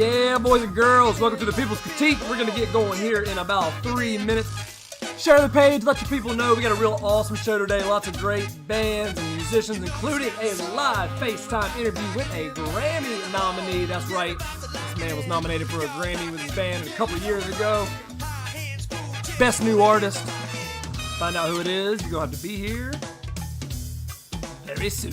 Yeah, boys and girls, welcome to the People's Critique. We're going to get going here in about 3 minutes. Share the page, let your people know. We got a real awesome show today. Lots of great bands and musicians, including a live FaceTime interview with a Grammy nominee. That's right, this man was nominated for a Grammy with his band a couple years ago. Best new artist. Find out who it is. You're going to have to be here very soon.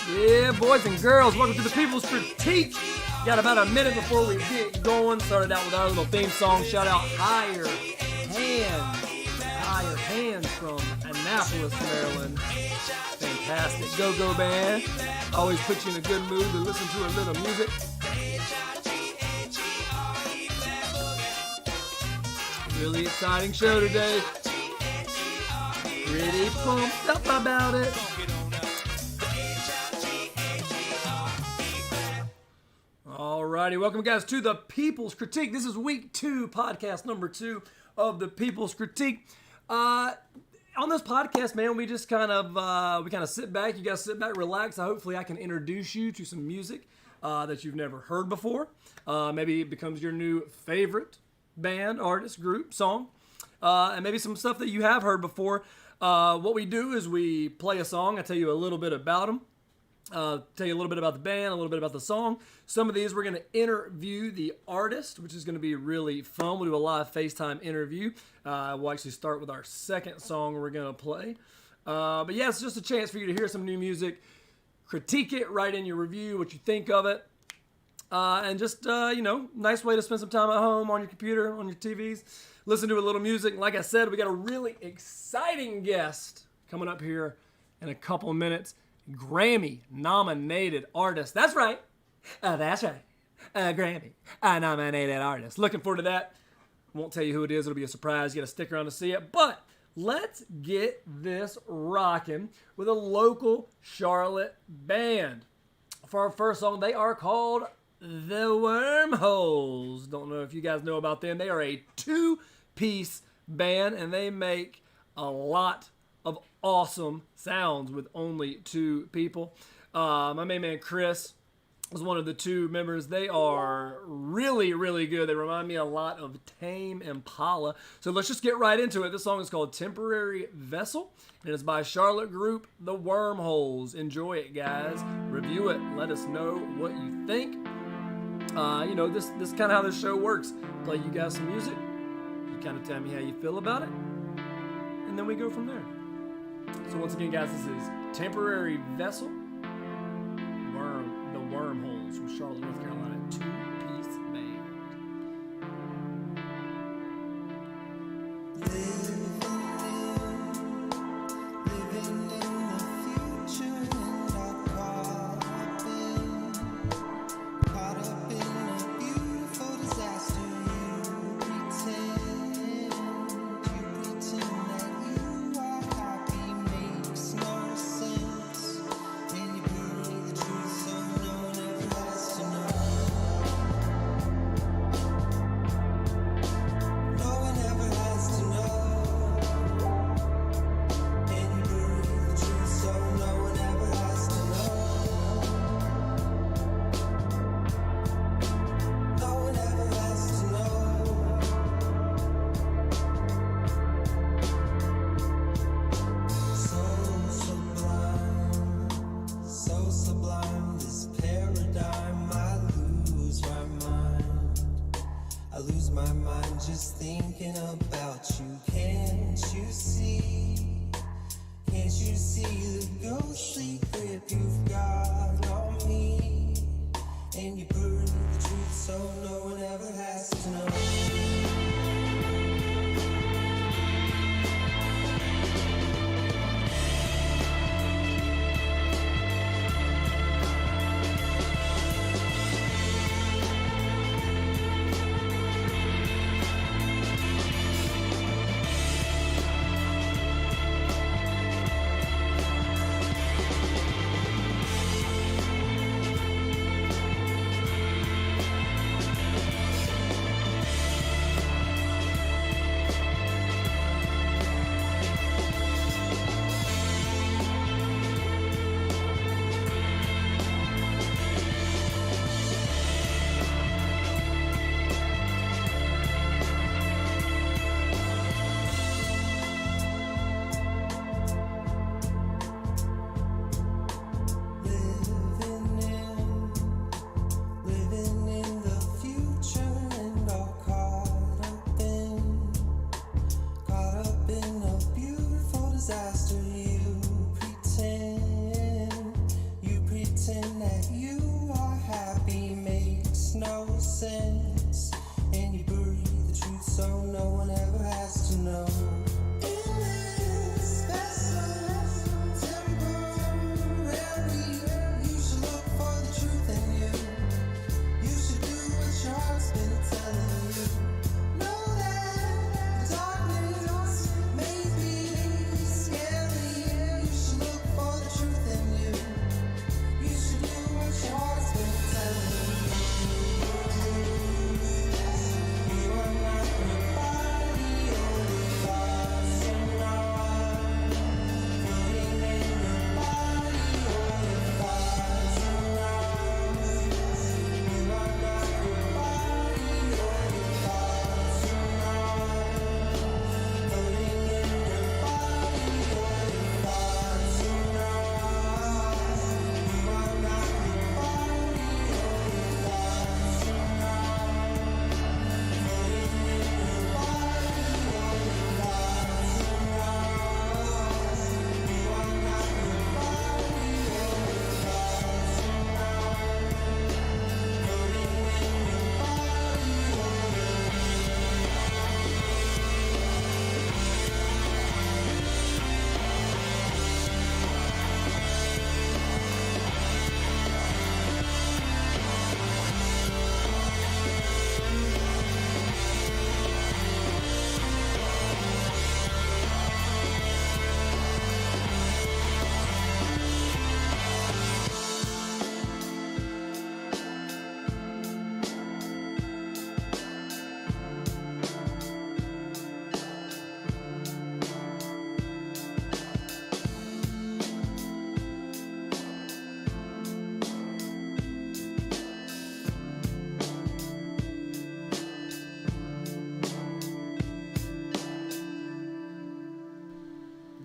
Yeah, boys and girls, welcome to the People's Critique. Got about a minute before we get going. Started out with our little theme song. Shout out Higher Hands from Annapolis, Maryland. Fantastic. Go band. Always put you in a good mood to listen to a little music. Really exciting show today. Pretty pumped up about it. Alrighty, welcome guys to the People's Critique. This is week 2, podcast number 2 of the People's Critique. On this podcast, man, we just kind of sit back. You guys sit back, relax. Hopefully, I can introduce you to some music that you've never heard before. Maybe it becomes your new favorite band, artist, group, song, and maybe some stuff that you have heard before. What we do is we play a song. I tell you a little bit about them. Tell you a little bit about the band, a little bit about the song. Some of these we're going to interview the artist, which is going to be really fun. We'll do a live FaceTime interview. We'll actually start with our second song we're going to play. But yeah, it's just a chance for you to hear some new music, critique it, write in your review, what you think of it. And just, nice way to spend some time at home on your computer, on your TVs. Listen to a little music. Like I said, we got a really exciting guest coming up here in a couple of minutes. Grammy-nominated artist. That's right. Grammy-nominated artist. Looking forward to that. Won't tell you who it is. It'll be a surprise. You got to stick around to see it. But let's get this rocking with a local Charlotte band. For our first song, they are called The Wormholes. Don't know if you guys know about them. They are a 2-piece band, and they make a lot of awesome sounds with only 2 people. My main man Chris was one of the 2 members. They are really, really good. They remind me a lot of Tame Impala. So let's just get right into it. This song is called Temporary Vessel, and it's by Charlotte group The Wormholes. Enjoy it, guys. Review it. Let us know what you think. This is kind of how this show works. Play you guys some music. You kind of tell me how you feel about it, and then we go from there. So once again, guys, this is Temporary Vessel, the Wormholes from Charlotte, North Carolina, two-piece band. Just thinking about you, can't you see? Can't you see the ghostly grip you've got on me? And you bury the truth so no one ever has to know.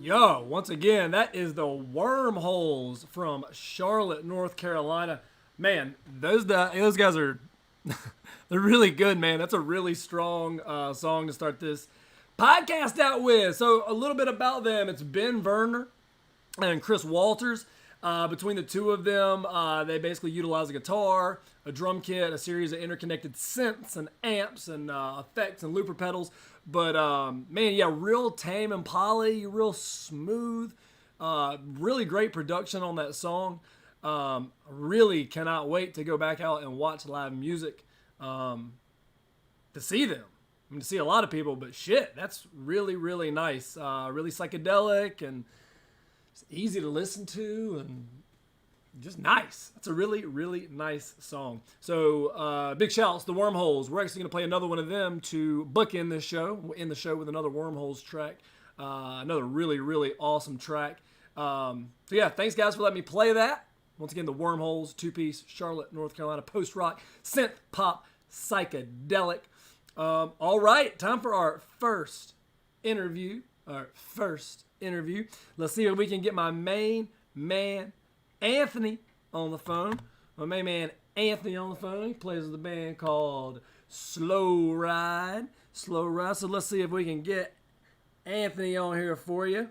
Yo, once again, that is the Wormholes from Charlotte, North Carolina. Man, those guys are they're really good, man. That's a really strong song to start this podcast out with. So a little bit about them. It's Ben Werner and Chris Walters. Between the two of them, they basically utilize a guitar, a drum kit, a series of interconnected synths and amps and effects and looper pedals. But man, yeah, real tame and poly, real smooth, really great production on that song. Really cannot wait to go back out and watch live music to see them. I mean, to see a lot of people, but shit, that's really, really nice. Really psychedelic and it's easy to listen to and just nice. It's a really, really nice song. So big shouts to Wormholes. We're actually going to play another one of them to bookend this show. We'll end the show with another Wormholes track. Another really, really awesome track. So yeah, thanks guys for letting me play that. Once again, the Wormholes, two-piece, Charlotte, North Carolina, post-rock, synth pop, psychedelic. All right, time for our first interview. Let's see if we can get my main man, Anthony, on the phone. My main man, Anthony, on the phone. He plays with a band called Slow Ride. So let's see if we can get Anthony on here for you.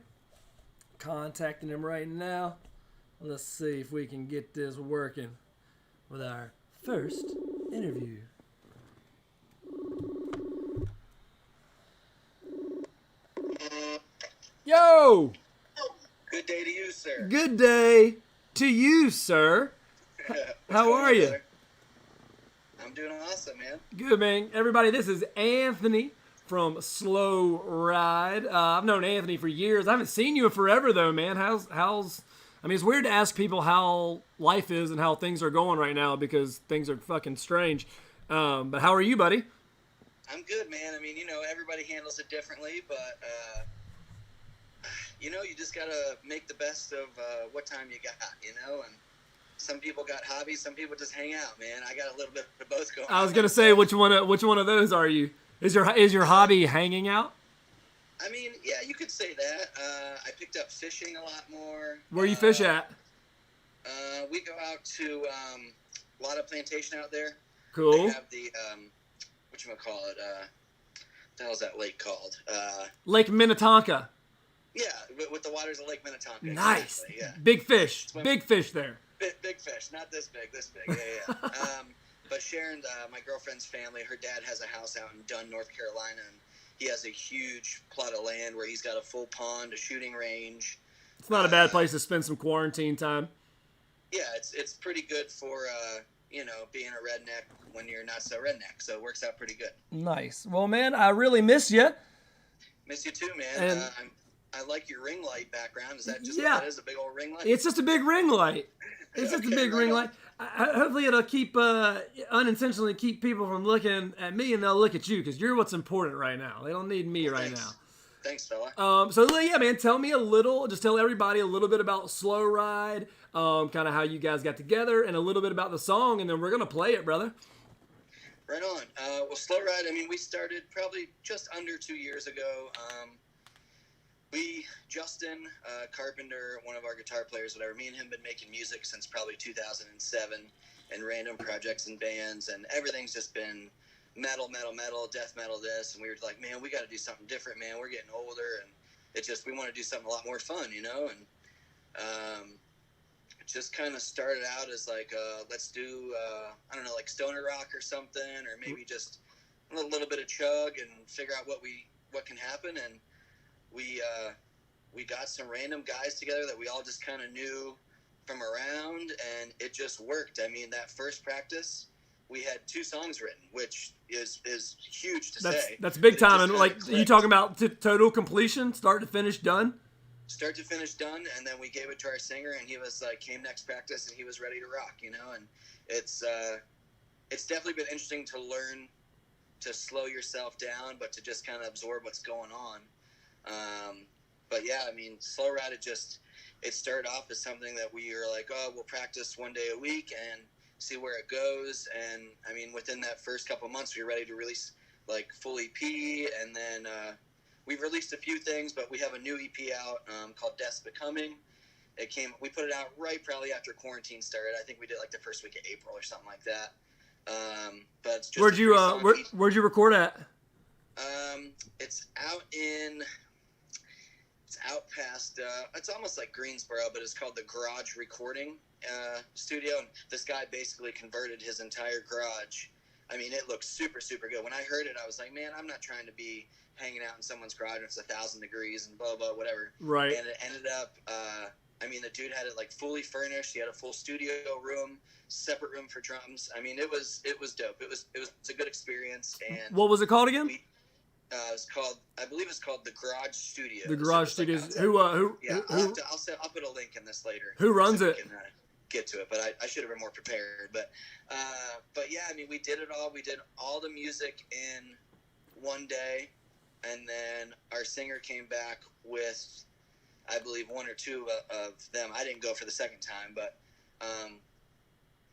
Contacting him right now. Let's see if we can get this working with our first interview. Yo! Good day to you, sir. Good day to you, sir. How are you? Brother? I'm doing awesome, man. Good, man. Everybody, this is Anthony from Slow Ride. I've known Anthony for years. I haven't seen you in forever, though, man. How's? I mean, it's weird to ask people how life is and how things are going right now because things are fucking strange. But how are you, buddy? I'm good, man. I mean, everybody handles it differently, but you just gotta make the best of what time you got, and some people got hobbies, some people just hang out, man. I got a little bit of both going on. I was gonna say, which one of those are you? Is your hobby hanging out? I mean, yeah, you could say that. I picked up fishing a lot more. Where you fish at? We go out to a lot of plantation out there. Cool. They have the whatchamacallit, the hell's that lake called? Lake Minnetonka. Yeah, with the waters of Lake Minnetonka. Nice. Exactly, yeah. Big fish. Big fish there. Big fish, not this big. Yeah. But Sharon, my girlfriend's family, her dad has a house out in Dunn, North Carolina, and he has a huge plot of land where he's got a full pond, a shooting range. It's not a bad place to spend some quarantine time. Yeah, it's pretty good for being a redneck when you're not so redneck. So it works out pretty good. Nice. Well, man, I really miss you. Miss you too, man. And I like your ring light background. Is that just yeah, what that is? A big old ring light? It's just a big ring light. It's just a big ring light. Hopefully it'll keep unintentionally keep people from looking at me and they'll look at you because you're what's important right now. They don't need me right now. Thanks, fella. So yeah, man, tell everybody a little bit about Slow Ride, kind of how you guys got together, and a little bit about the song, and then we're gonna play it, brother. Right on. Well, Slow Ride. I mean, we started probably just under 2 years ago. Justin Carpenter, one of our guitar players, whatever, me and him been making music since probably 2007 and random projects and bands, and everything's just been metal, death metal this, and we were like, man, we got to do something different, man. We're getting older, and we want to do something a lot more fun, and it just kind of started out as like, let's do, I don't know, like stoner rock or something, or maybe just a little bit of chug and figure out what can happen, and we got some random guys together that we all just kind of knew from around, and it just worked. I mean, that first practice, we had 2 songs written, which is huge to say. That's big time. And like, you talking about total completion, start to finish, done? Start to finish, done, and then we gave it to our singer, and he was like, came next practice, and he was ready to rock, and it's definitely been interesting to learn to slow yourself down, but to just kind of absorb what's going on. But yeah, I mean, Slow Ride, it started off as something that we were like, oh, we'll practice 1 day a week and see where it goes. And I mean, within that first couple of months, we were ready to release like full EP. And then we've released a few things, but we have a new EP out called Death's Becoming. We put it out right probably after quarantine started. I think we did like the first week of April or something like that. But it's just where'd you record at? It's out in. It's out past. It's almost like Greensboro, but it's called the Garage Recording Studio. And this guy basically converted his entire garage. I mean, it looks super, super good. When I heard it, I was like, man, I'm not trying to be hanging out in someone's garage and it's 1,000 degrees and blah, blah, whatever. Right. And it ended up, I mean, the dude had it like fully furnished. He had a full studio room, separate room for drums. I mean, it was dope. It was a good experience. And what was it called again? It's called, I believe it's called the Garage Studio. The Garage Studios. Who? Yeah, I'll put a link in this later. Who runs so it? We can, get to it, but I should have been more prepared. But yeah, I mean, we did it all. We did all the music in one day, and then our singer came back with, I believe, one or two of them. I didn't go for the second time, but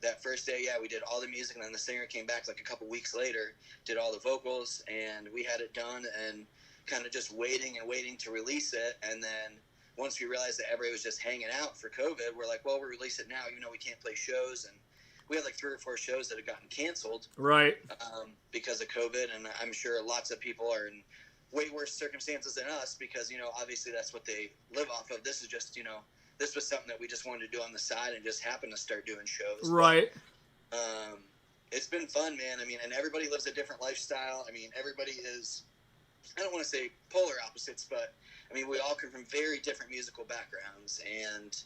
that first day, yeah, we did all the music, and then the singer came back like a couple weeks later, did all the vocals, and we had it done, and kind of just waiting to release it. And then once we realized that everybody was just hanging out for COVID, we're like, well, we'll release it now, even though we can't play shows. And we had like 3 or 4 shows that had gotten canceled, right, because of COVID. And I'm sure lots of people are in way worse circumstances than us because, you know, obviously that's what they live off of. This is just, you know, this was something that we just wanted to do on the side and just happened to start doing shows. Right. But, it's been fun, man. I mean, and everybody lives a different lifestyle. I mean, everybody is, I don't want to say polar opposites, but I mean, we all come from very different musical backgrounds, and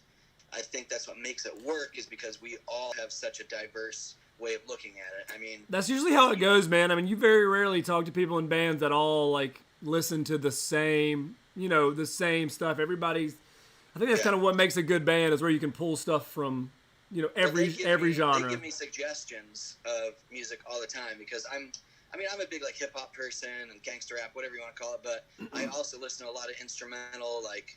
I think that's what makes it work is because we all have such a diverse way of looking at it. I mean, that's usually how it goes, man. I mean, you very rarely talk to people in bands that all like listen to the same, you know, the same stuff. Everybody's, I think that's kind of what makes a good band is where you can pull stuff from, you know, every genre. They give me suggestions of music all the time because I'm a big like hip hop person and gangster rap, whatever you want to call it, but I also listen to a lot of instrumental, like,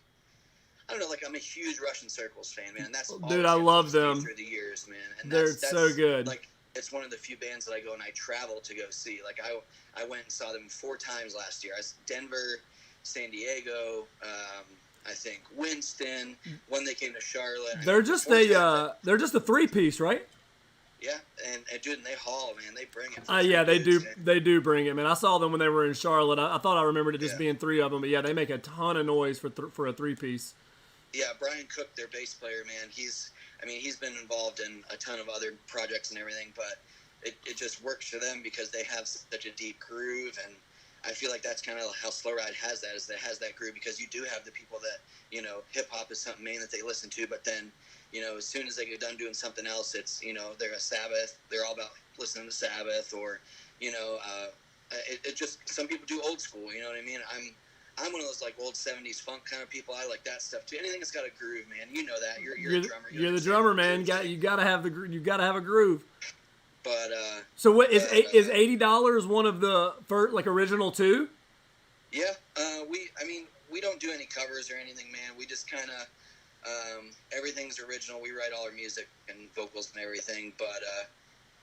I don't know, like I'm a huge Russian Circles fan, man. And that's dude, I love them through the years, man. And they're so good. Like, it's one of the few bands that I go and I travel to go see. Like I went and saw them 4 times last year. I was Denver, San Diego, I think Winston. When they came to Charlotte, they're just a 3-piece, right? Yeah, and dude, and they haul, man. They bring it. Yeah, they do. Man. They do bring it, man. I saw them when they were in Charlotte. I thought I remembered it just being 3 of them, but yeah, they make a ton of noise for a 3-piece. Yeah, Brian Cook, their bass player, man. He's been involved in a ton of other projects and everything, but it just works for them because they have such a deep groove, and I feel like that's kind of how Slow Ride has that, is that it has that groove because you do have the people that, you know, hip hop is something main that they listen to, but then, you know, as soon as they get done doing something else, it's, you know, they're a Sabbath, they're all about listening to Sabbath, or, you know, it just, some people do old school, you know what I mean? I'm one of those like old 70s funk kind of people. I like that stuff too. Anything that's got a groove, man. You know that. You're a drummer. You're the drummer, man. You gotta have a groove. But so what is $80 one of the first, like, original 2? Yeah, we don't do any covers or anything, man. We just kind of everything's original. We write all our music and vocals and everything. But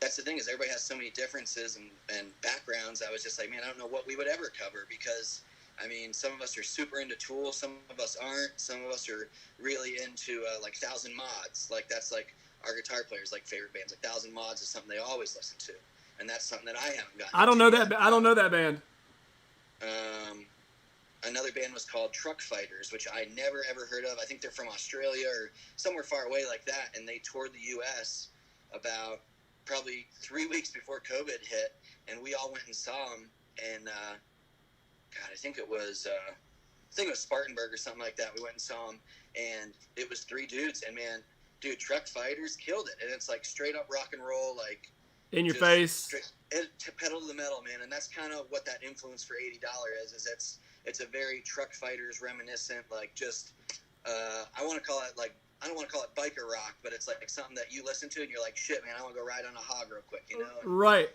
that's the thing, is everybody has so many differences and backgrounds. I was just like, man, I don't know what we would ever cover because, I mean, some of us are super into Tool, some of us aren't. Some of us are really into like 1,000 Mods. Like, that's like our guitar players' like favorite bands. Like 1,000 Mods is something they always listen to, and that's something that I haven't gotten. I don't know that. I don't know that band. Another band was called Truck Fighters, which I never ever heard of. I think they're from Australia or somewhere far away like that, and they toured the U.S. about probably 3 weeks before COVID hit, and we all went and saw them. And I think it was Spartanburg or something like that. We went and saw them, and it was 3 dudes, and man, dude, Truck Fighters killed it, and it's like straight up rock and roll, like in your face, pedal to the metal, man. And that's kind of what that influence for $80 is it's a very Truck Fighters reminiscent, like, just I want to call it, like, I don't want to call it biker rock, but it's like something that you listen to and you're like, shit, man, I want to go ride on a hog real quick, you know? Right.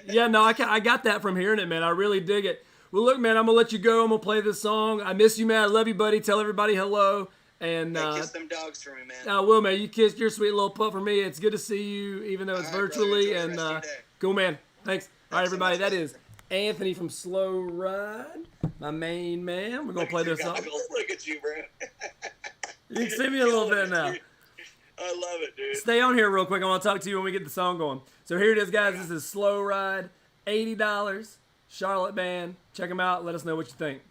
Yeah, no, I got that from hearing it, man. I really dig it. Well, look, man, I'm gonna let you go. I'm gonna play this song. I miss you, man. I love you, buddy. Tell everybody hello. And kiss them dogs for me, man. I will, man. You kissed your sweet little pup for me. It's good to see you, even though it's virtually. Brother, and cool, man. Thanks. All right, everybody. That is Anthony from Slow Ride, my main man. We're gonna play this song. Look at you, bro. You can see me a little bit now. I love it, dude. Stay on here real quick. I want to talk to you when we get the song going. So here it is, guys. This is Slow Ride, $80. Charlotte band. Check them out. Let us know what you think.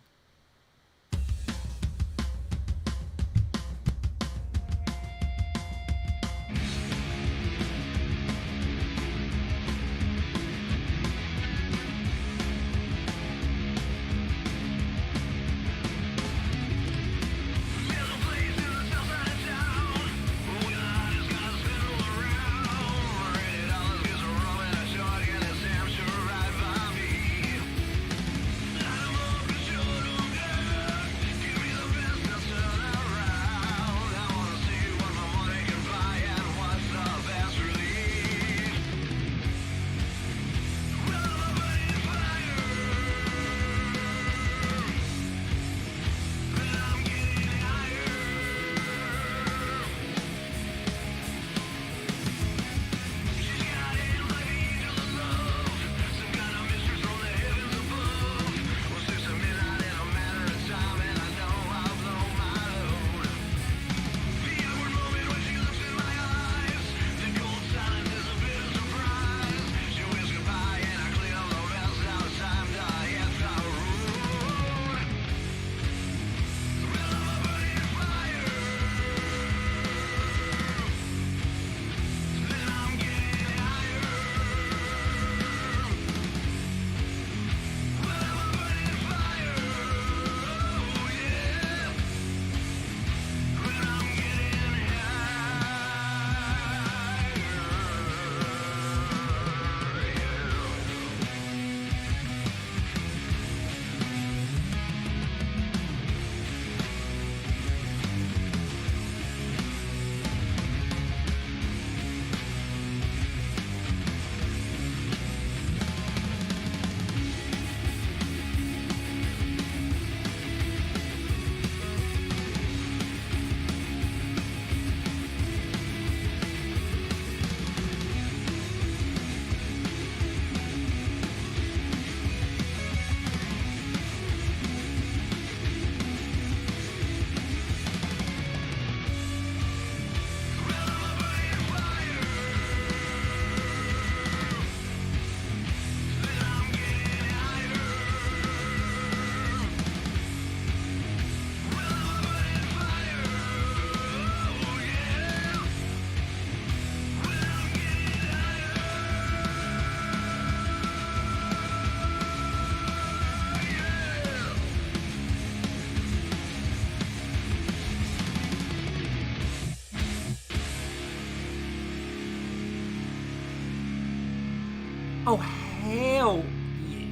Oh, hell yeah.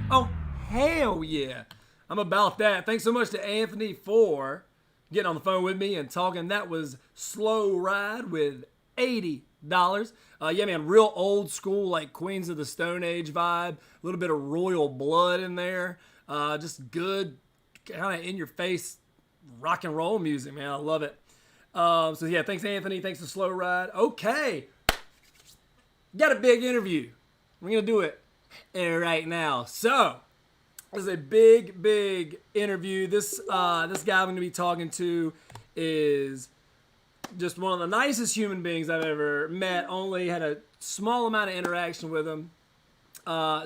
Oh, hell yeah. I'm about that. Thanks so much to Anthony for getting on the phone with me and talking. That was Slow Ride with $80. Yeah, man, real old school, like Queens of the Stone Age vibe. A little bit of royal blood in there. Just good, kind of in your face rock and roll music, man. I love it. So yeah, thanks Anthony. Thanks for Slow Ride. Okay. Got a big interview. We're going to do it right now. So, this is a big, big interview. This guy I'm going to be talking to is just one of the nicest human beings I've ever met. Only had a small amount of interaction with him.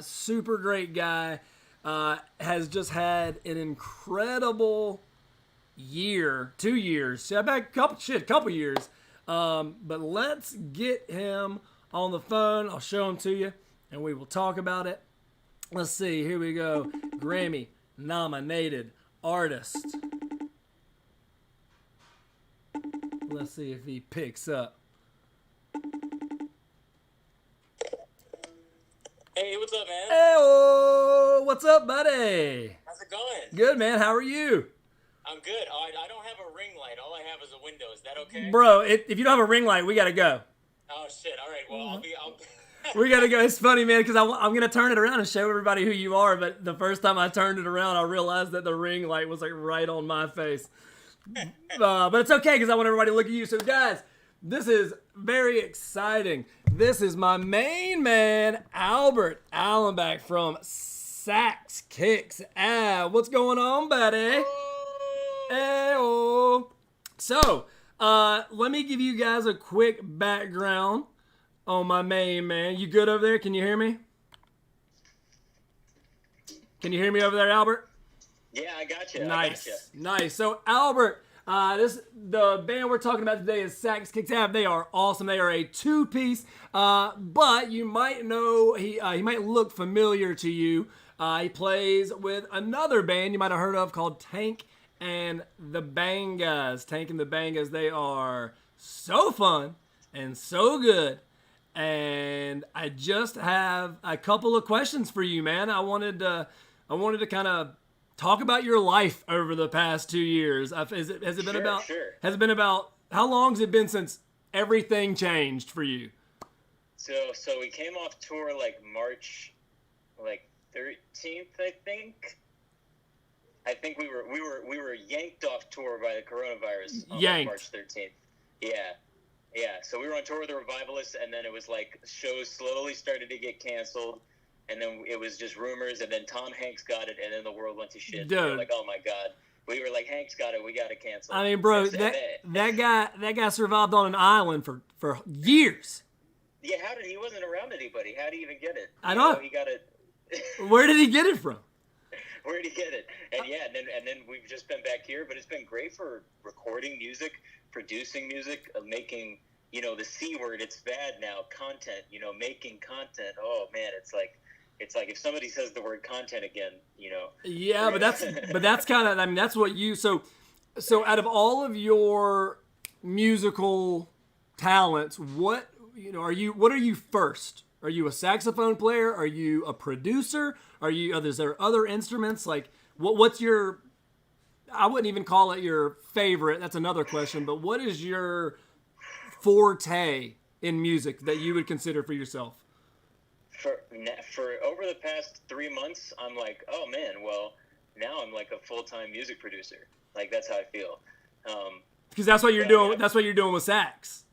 Super great guy. Has just had an incredible year, 2 years. Couple years. But let's get him on the phone. I'll show him to you, and we will talk about it. Let's see. Here we go. Grammy nominated artist. Let's see if he picks up. Hey, what's up, man? Hey, what's up, buddy? How's it going? Good, man. How are you? I'm good. I don't have a ring light. All I have is a window. Is that okay? Bro, if you don't have a ring light, we got to go. Oh, shit. All right. Well, I'll We got to go. It's funny, man, because I'm going to turn it around and show everybody who you are. But the first time I turned it around, I realized that the ring light was like right on my face. But it's okay because I want everybody to look at you. So, guys, this is very exciting. This is my main man, Albert Allenbach from Sax Kicks. What's going on, buddy? Hey-oh. So, let me give you guys a quick background on my main man. You good over there? Can you hear me? Can you hear me over there, Albert? Yeah, I got you. Nice. So, Albert, the band we're talking about today is Sax Kicks Av. They are awesome. They are a two-piece, but you might know he might look familiar to you. He plays with another band you might have heard of called Tank and the Bangas. Tank and the Bangas. They are so fun and so good. And I just have a couple of questions for you, man. I wanted to kind of talk about your life over the past 2 years. Has it been about how long has it been since everything changed for you? So we came off tour like March 13th, I think. I think we were yanked off tour by the coronavirus on March 13th. Yeah. So we were on tour with the Revivalists, and then it was like shows slowly started to get canceled, and then it was just rumors, and then Tom Hanks got it, and then the world went to shit. Dude. We were like, oh my god. We were like, Hanks got it, we got to cancel. I mean, bro, that guy survived on an island for years. Yeah, he wasn't around anybody. How did he even get it? I know. He got it. Where did he get it from? Where did he get it? And yeah, and then we've just been back here, but it's been great for recording music, producing music, making, the C word, it's bad now, content, making content. Oh man, it's like if somebody says the word content again, Yeah, but that's kind of, I mean, that's what you, so out of all of your musical talents, what are you first? Are you a saxophone player? Are you a producer? Is there other instruments? Like, what's your, I wouldn't even call it your favorite. That's another question. But what is your forte in music that you would consider for yourself? For over the past 3 months, I'm like, oh man, well, now I'm like a full-time music producer. Like, that's how I feel. Because that's what you're doing. That's what you're doing with sax.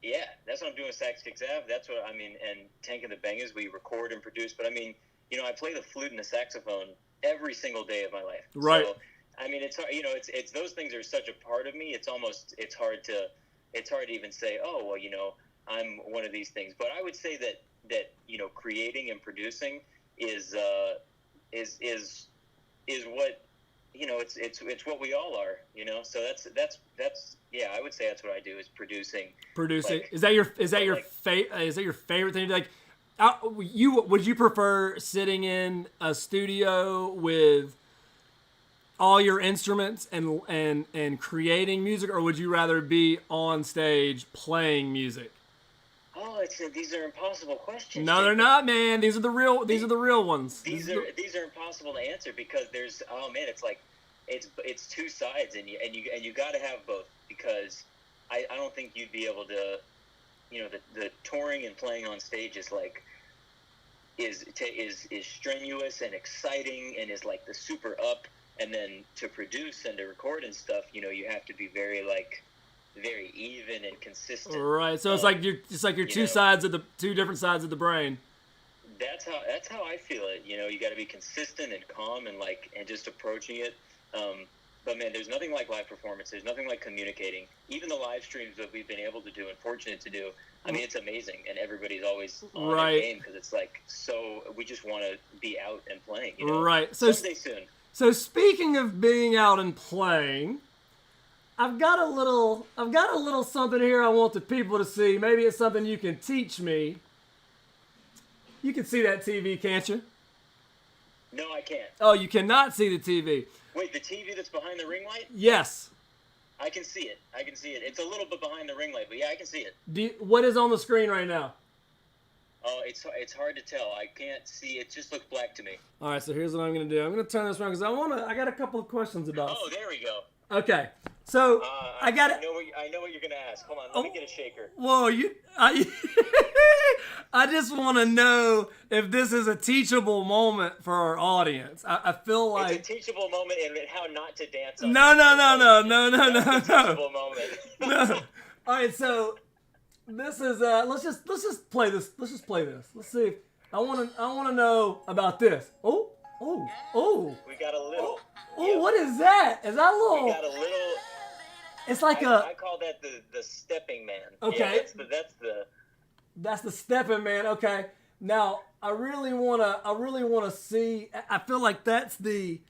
Yeah, that's what I'm doing with Sax Kicks Av. That's what I mean. And Tank and the Bangas, we record and produce. But I mean, I play the flute and the saxophone every single day of my life. Right. So, I mean, it's it's those things are such a part of me. It's hard to even say, oh, well, I'm one of these things. But I would say that creating and producing is what it's what we all are. So that's yeah, I would say that's what I do is producing. Like, is that your favorite thing? Like, would you prefer sitting in a studio with all your instruments and creating music, or would you rather be on stage playing music? Oh, these are impossible questions. No, they're not, man. These are the real ones. These are impossible to answer because there's it's like it's two sides, and you got to have both, because I don't think you'd be able to, the touring and playing on stage is like is strenuous and exciting and is like the super up, and then to produce and to record and stuff, you have to be very even and consistent. Right. So it's like your two different sides of the brain. That's how I feel it. You got to be consistent and calm and just approaching it. But man, there's nothing like live performance. There's nothing like communicating. Even the live streams that we've been able to do and fortunate to do. I mean, it's amazing, and everybody's always on the game because it's like so. We just want to be out and playing. Right. So someday soon. So speaking of being out and playing, I've got a little something here I want the people to see. Maybe it's something you can teach me. You can see that TV, can't you? No, I can't. Oh, you cannot see the TV. Wait, the TV that's behind the ring light? Yes. I can see it. It's a little bit behind the ring light, but yeah, I can see it. What is on the screen right now? Oh, it's hard to tell. I can't see. It just looks black to me. All right, so here's what I'm going to do. I'm going to turn this around because I got a couple of questions about. Oh, there we go. Okay, so I got it. I know what you're going to ask. Hold on, let me get a shaker. Whoa, I just want to know if this is a teachable moment for our audience. I feel like it's a teachable moment in how not to dance. No. Teachable moment. No. All right, so this is let's just play this. Let's just play this. Let's see. I want to know about this. Oh. We got a little. Oh, what is that? Is that a little? We got a little. It's like I call that the stepping man. Okay. Yeah, that's the. That's the stepping man. Okay. Now, I really wanna see. I feel like that's the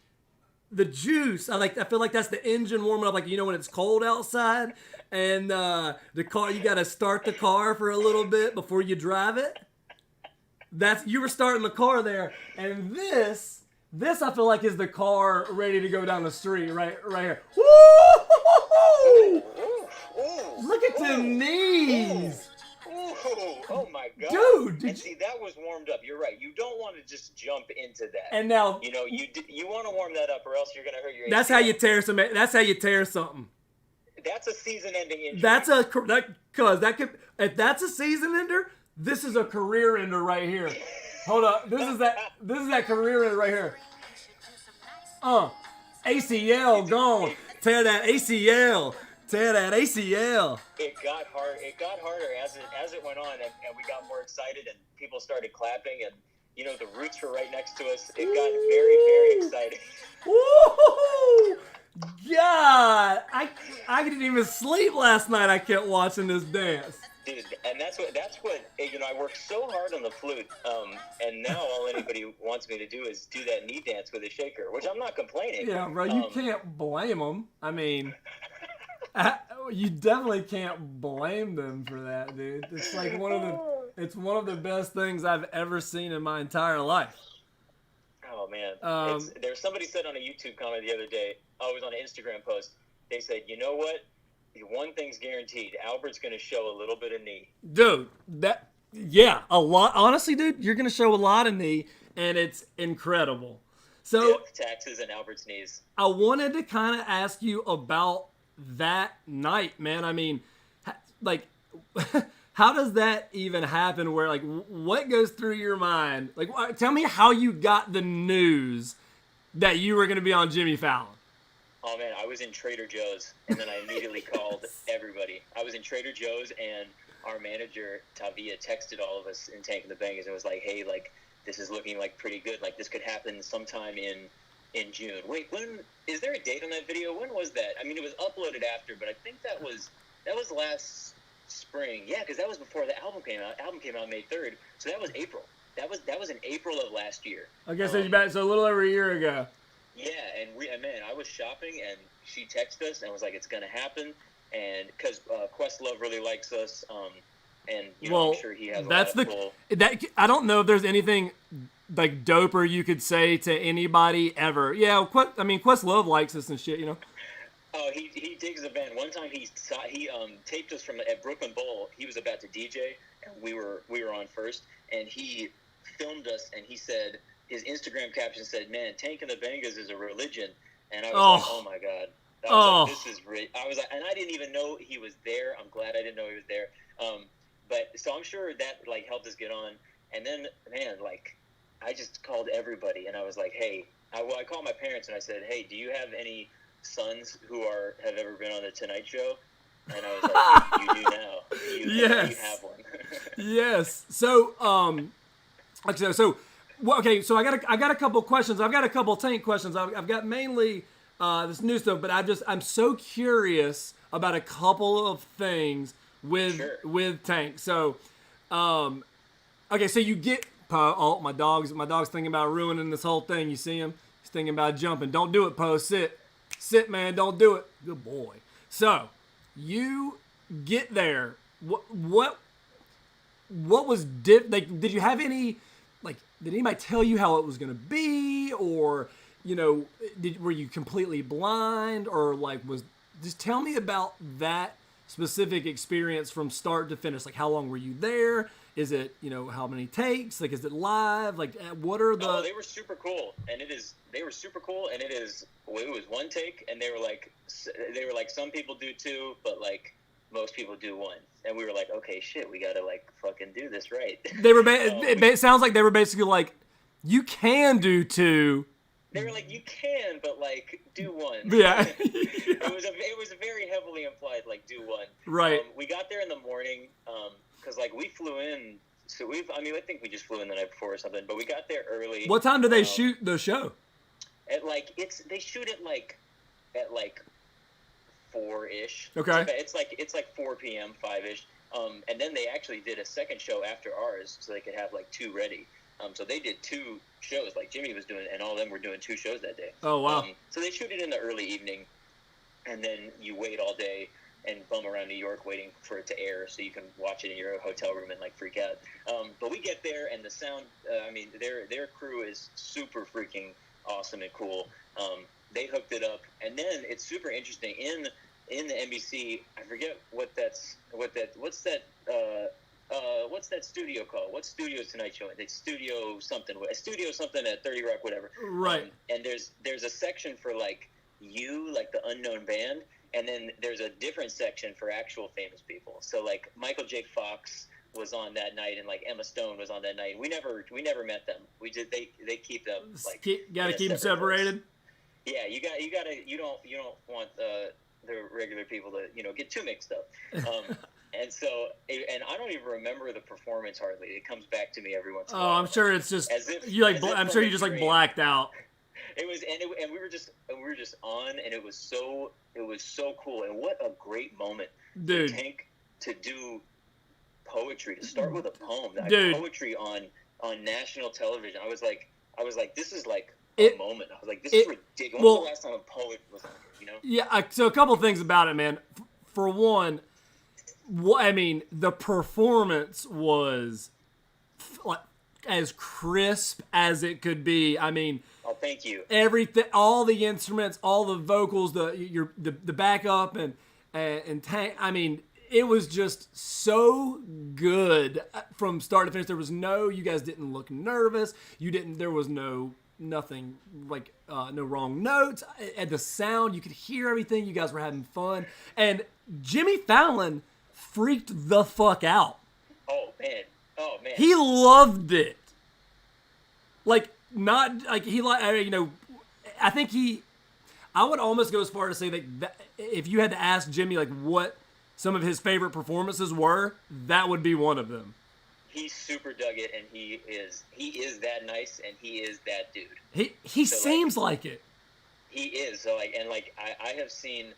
juice. I feel like that's the engine warming up. Like, you know, when it's cold outside, and the car, you got to start the car for a little bit before you drive it. You were starting the car there, and this I feel like is the car ready to go down the street right here. Woo! Look at the knees. Oh my God, dude! And see, that was warmed up. You're right. You don't want to just jump into that. And now, you know, you want to warm that up, or else you're gonna hurt your. That's ACL. how you tear some. That's how you tear something. That's a season-ending injury. If that's a season ender, this is a career ender right here. Hold up, this is that career ender right here. ACL gone. Tear that ACL. Tear that ACL. It got hard. It got harder as it went on, and we got more excited, and people started clapping, and you know the Roots were right next to us. It got very, very exciting. Woo! God, I didn't even sleep last night. I kept watching this dance. Dude, and that's what you know. I worked so hard on the flute, and now all anybody wants me to do is do that knee dance with a shaker, which I'm not complaining. Yeah, bro, you can't blame them. I mean, you definitely can't blame them for that, dude. It's like one of the best things I've ever seen in my entire life. Oh man, there's somebody said on a YouTube comment the other day. I was on an Instagram post. They said, you know what? One thing's guaranteed. Albert's going to show a little bit of knee. Dude, a lot. Honestly, dude, you're going to show a lot of knee, and it's incredible. So, Death, taxes, and Albert's knees. I wanted to kind of ask you about that night, man. I mean, like, how does that even happen? Where, like, what goes through your mind? Like, tell me how you got the news that you were going to be on Jimmy Fallon. Oh, man, I was in Trader Joe's, and then I immediately called everybody. I was in Trader Joe's, and our manager, Tavia, texted all of us in Tank and the Bangers and was like, hey, like, this is looking, like, pretty good. Like, this could happen sometime in June. Wait, when is there a date on that video? When was that? I mean, it was uploaded after, but I think that was last spring. Yeah, because that was before the album came out. Album came out May 3rd, so that was April. That was in April of last year. Okay, so a little over a year ago. Yeah, and man, I was shopping, and she texted us and was like, "It's gonna happen," and because Questlove really likes us, and you know, I'm sure he has. I don't know if there's anything like doper you could say to anybody ever. Yeah, Questlove likes us and shit, you know. Oh, he digs the band. One time he taped us at Brooklyn Bowl. He was about to DJ, and we were on first, and he filmed us, and he said. His Instagram caption said, "Man, Tank and the Bangers is a religion," and I was like, "Oh my God!" I was like, "This is great." I was like, and I didn't even know he was there. I'm glad I didn't know he was there. But so I'm sure that like helped us get on. And then, man, like I just called everybody, and I was like, "Hey," I called my parents, and I said, "Hey, do you have any sons who have ever been on the Tonight Show?" And I was like, "You do now. You have one." Yes. So, okay, so I got a couple questions. I've got a couple Tank questions. I've got mainly this new stuff, but I'm so curious about a couple of things with Tank. So, okay, so you get Poe. Oh, my dog's thinking about ruining this whole thing. You see him? He's thinking about jumping. Don't do it, Poe. Sit, man. Don't do it. Good boy. So you get there. What was like? Did you have any? Like, did anybody tell you how it was going to be, or, you know, were you completely blind, or like just tell me about that specific experience from start to finish. Like, how long were you there? Is it, you know, how many takes? Like, is it live? Like, what are the? Oh, they were super cool, and it was one take, and they were like some people do two, but like most people do one. And we were like, okay, shit, we gotta like fucking do this right. They were. It sounds like they were basically like, you can do two. They were like, you can, but like do one. Yeah. It was very heavily implied, like do one. Right. We got there in the morning, because like we flew in. So I think we just flew in the night before or something. But we got there early. What time do they shoot the show? They shoot it at 4-ish. Okay. It's like 4 p.m., 5-ish, And then they actually did a second show after ours, so they could have like 2 ready. So they did 2 shows, like Jimmy was doing, and all of them were doing 2 shows that day. Oh, wow. So they shoot it in the early evening, and then you wait all day and bum around New York waiting for it to air so you can watch it in your hotel room and like freak out. But we get there, and the sound, their crew is super freaking awesome and cool. They hooked it up, and then it's super interesting in the NBC. I forget what's that studio called? What studio is Tonight Show? It's studio something at 30 Rock, whatever. Right. And there's a section for like you, like the unknown band, and then there's a different section for actual famous people. So like Michael J. Fox was on that night, and like Emma Stone was on that night. We never met them. We just they keep them like gotta keep them separated. Place. Yeah, you don't want the regular people to get too mixed up. And so, and I don't even remember the performance hardly. It comes back to me every once in a while. Oh, I'm sure it's just I'm sure you just like blacked out. It was, and we were just on, and it was so cool. And what a great moment, dude! For Tank to do poetry, to start with a poem, dude. Poetry on national television. I was like, this is like a moment. I was like, this is ridiculous. When was the last time a poet was on here? Yeah. So a couple things about it, man. For one, the performance was like as crisp as it could be. I mean, oh, thank you. Everything, all the instruments, all the vocals, the backup and Tank. I mean, it was just so good from start to finish. There was you guys didn't look nervous. There was nothing like no wrong notes. At the sound, you could hear everything. You guys were having fun, and Jimmy Fallon freaked the fuck out. Oh man. He loved it. Like not like he like I think I would almost go as far to say that if you had to ask Jimmy like what some of his favorite performances were, that would be one of them. He super dug it, and he is that nice, and he is that dude. He seems like it. He is. So I have seen,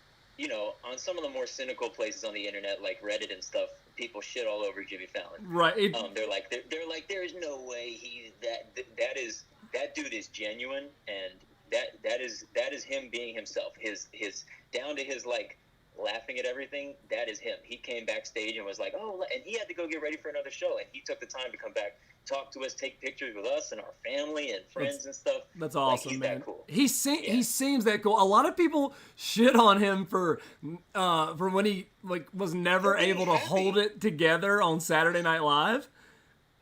on some of the more cynical places on the internet, like Reddit and stuff, people shit all over Jimmy Fallon. Right. They're like, there's no way he's that dude is genuine, and that is him being himself. His down to his like laughing at everything. That is him. He came backstage and was like, oh, and he had to go get ready for another show, and he took the time to come back, talk to us, take pictures with us and our family and friends and stuff. That's awesome, he's man. That cool. He seems that cool. A lot of people shit on him for when he was never able to hold it together on Saturday Night Live.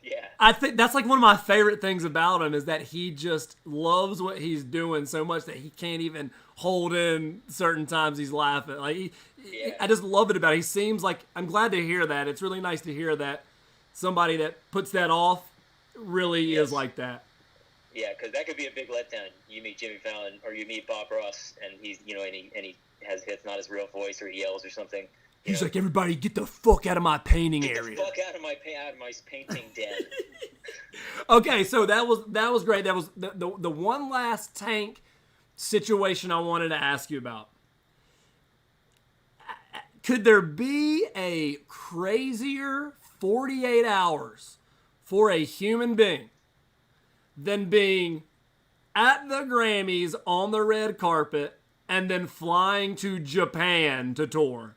Yeah. I think that's like one of my favorite things about him is that he just loves what he's doing so much that he can't even hold in certain times he's laughing. Like I just love it about it. He seems like, I'm glad to hear that. It's really nice to hear that somebody that puts that off really is like that. Yeah, because that could be a big letdown. You meet Jimmy Fallon or you meet Bob Ross, and he's and he has it's not his real voice, or he yells or something. He's like, everybody get the fuck out of my painting area. Get the fuck out of my painting den. Okay, so that was great. That was the one last Tank situation I wanted to ask you about. Could there be a crazier 48 hours for a human being than being at the Grammys on the red carpet and then flying to Japan to tour?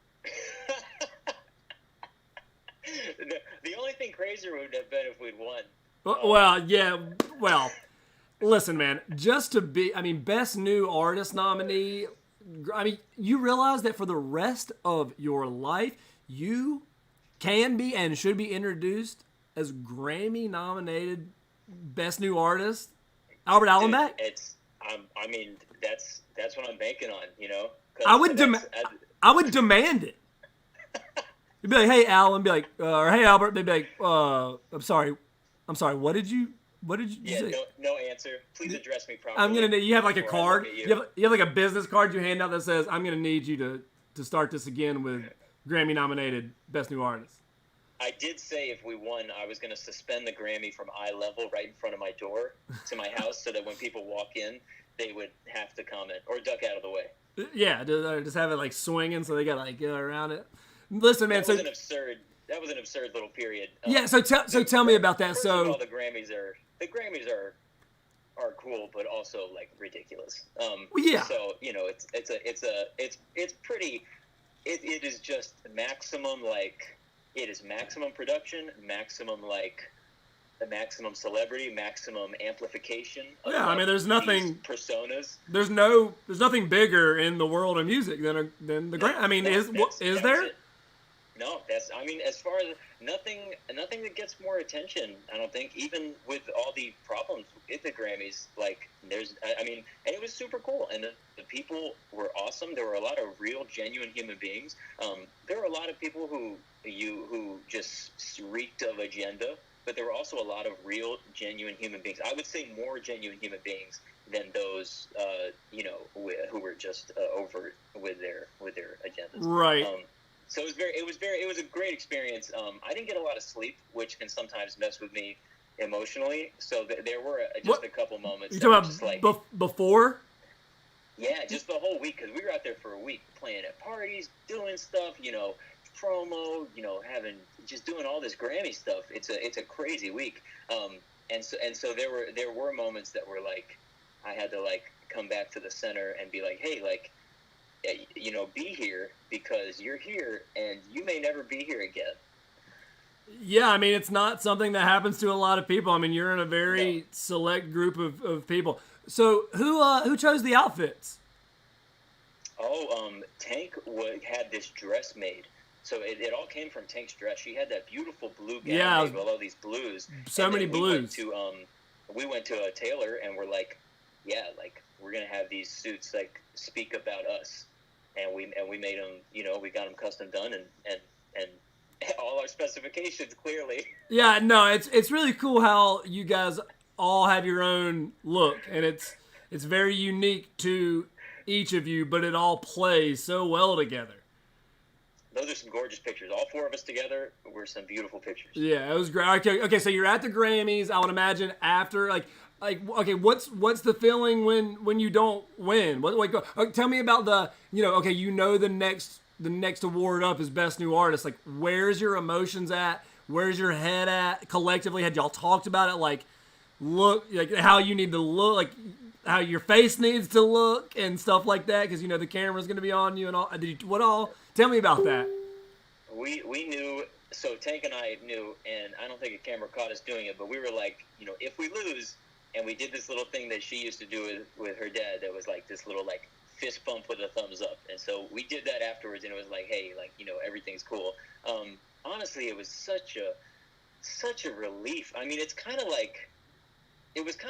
The only thing crazier would have been if we'd won. Well, listen, man, just to be, Best New Artist nominee, you realize that for the rest of your life, you can be and should be introduced as Grammy nominated Best New Artist, Albert Allenbeck? That's what I'm banking on, I would demand it. You'd be like, hey, Alan, be like, or hey, Albert, they'd be like, I'm sorry, what did you say? No answer. Please address me properly. You have like a card, you have like a business card you hand out that says, I'm going to need you to start this again with Grammy nominated Best New Artist. I did say if we won, I was going to suspend the Grammy from eye level right in front of my door to my house so that when people walk in, they would have to comment or duck out of the way. Yeah, just have it like swinging so they got to like go around it. Listen, man. That was an absurd absurd little period. Yeah. So tell me about that. First of all, So the Grammys are cool, but also like ridiculous. yeah. So it's pretty. It is just maximum like it is maximum production, maximum like the maximum celebrity, maximum amplification. Of, Yeah, I mean, there's nothing personas. There's nothing bigger in the world of music than the Grammy. I mean, is That's there? it. No, as far as nothing that gets more attention. I don't think, even with all the problems with the Grammys, like I mean, and it was super cool, and the people were awesome. There were a lot of real, genuine human beings. There were a lot of people who just reeked of agenda, but there were also a lot of real, genuine human beings. I would say more genuine human beings than those, who were just overt with their agendas. Right. So it was a great experience. I didn't get a lot of sleep, which can sometimes mess with me emotionally. So there were just a couple moments. You talking about just like before? Yeah, just the whole week, because we were out there for a week playing at parties, doing stuff, promo, just doing all this Grammy stuff. It's a crazy week. And so there were moments that were like, I had to like come back to the center and be like, hey, like, be here, because you're here and you may never be here again. Yeah, I mean, it's not something that happens to a lot of people. I mean, you're in a very select group of people. So who chose the outfits? Tank had this dress made. So it all came from Tank's dress. She had that beautiful blue gown made with all these blues. So many blues. We went to a tailor and we're like, yeah, like we're gonna have these suits like speak about us, and we made them. We got them custom done and all our specifications clearly. Yeah, no, it's really cool how you guys all have your own look, and it's very unique to each of you, but it all plays so well together. Those are some gorgeous pictures. All four of us together were some beautiful pictures. Yeah, it was great. Okay, so you're at the Grammys. I would imagine after, okay, what's the feeling when you don't win? Tell me about the next award up is Best New Artist. Like, where's your emotions at? Where's your head at? Collectively, had y'all talked about it? Like, look, like how you need to look, like how your face needs to look and stuff like that, because the camera's going to be on you and all. Tell me about that. We knew, so Tank and I knew, and I don't think a camera caught us doing it, but we were like, if we lose, and we did this little thing that she used to do with her dad that was like this little like fist bump with a thumbs up, and so we did that afterwards, and it was like, hey, like everything's cool. Honestly, it was such a relief. I mean, it was kind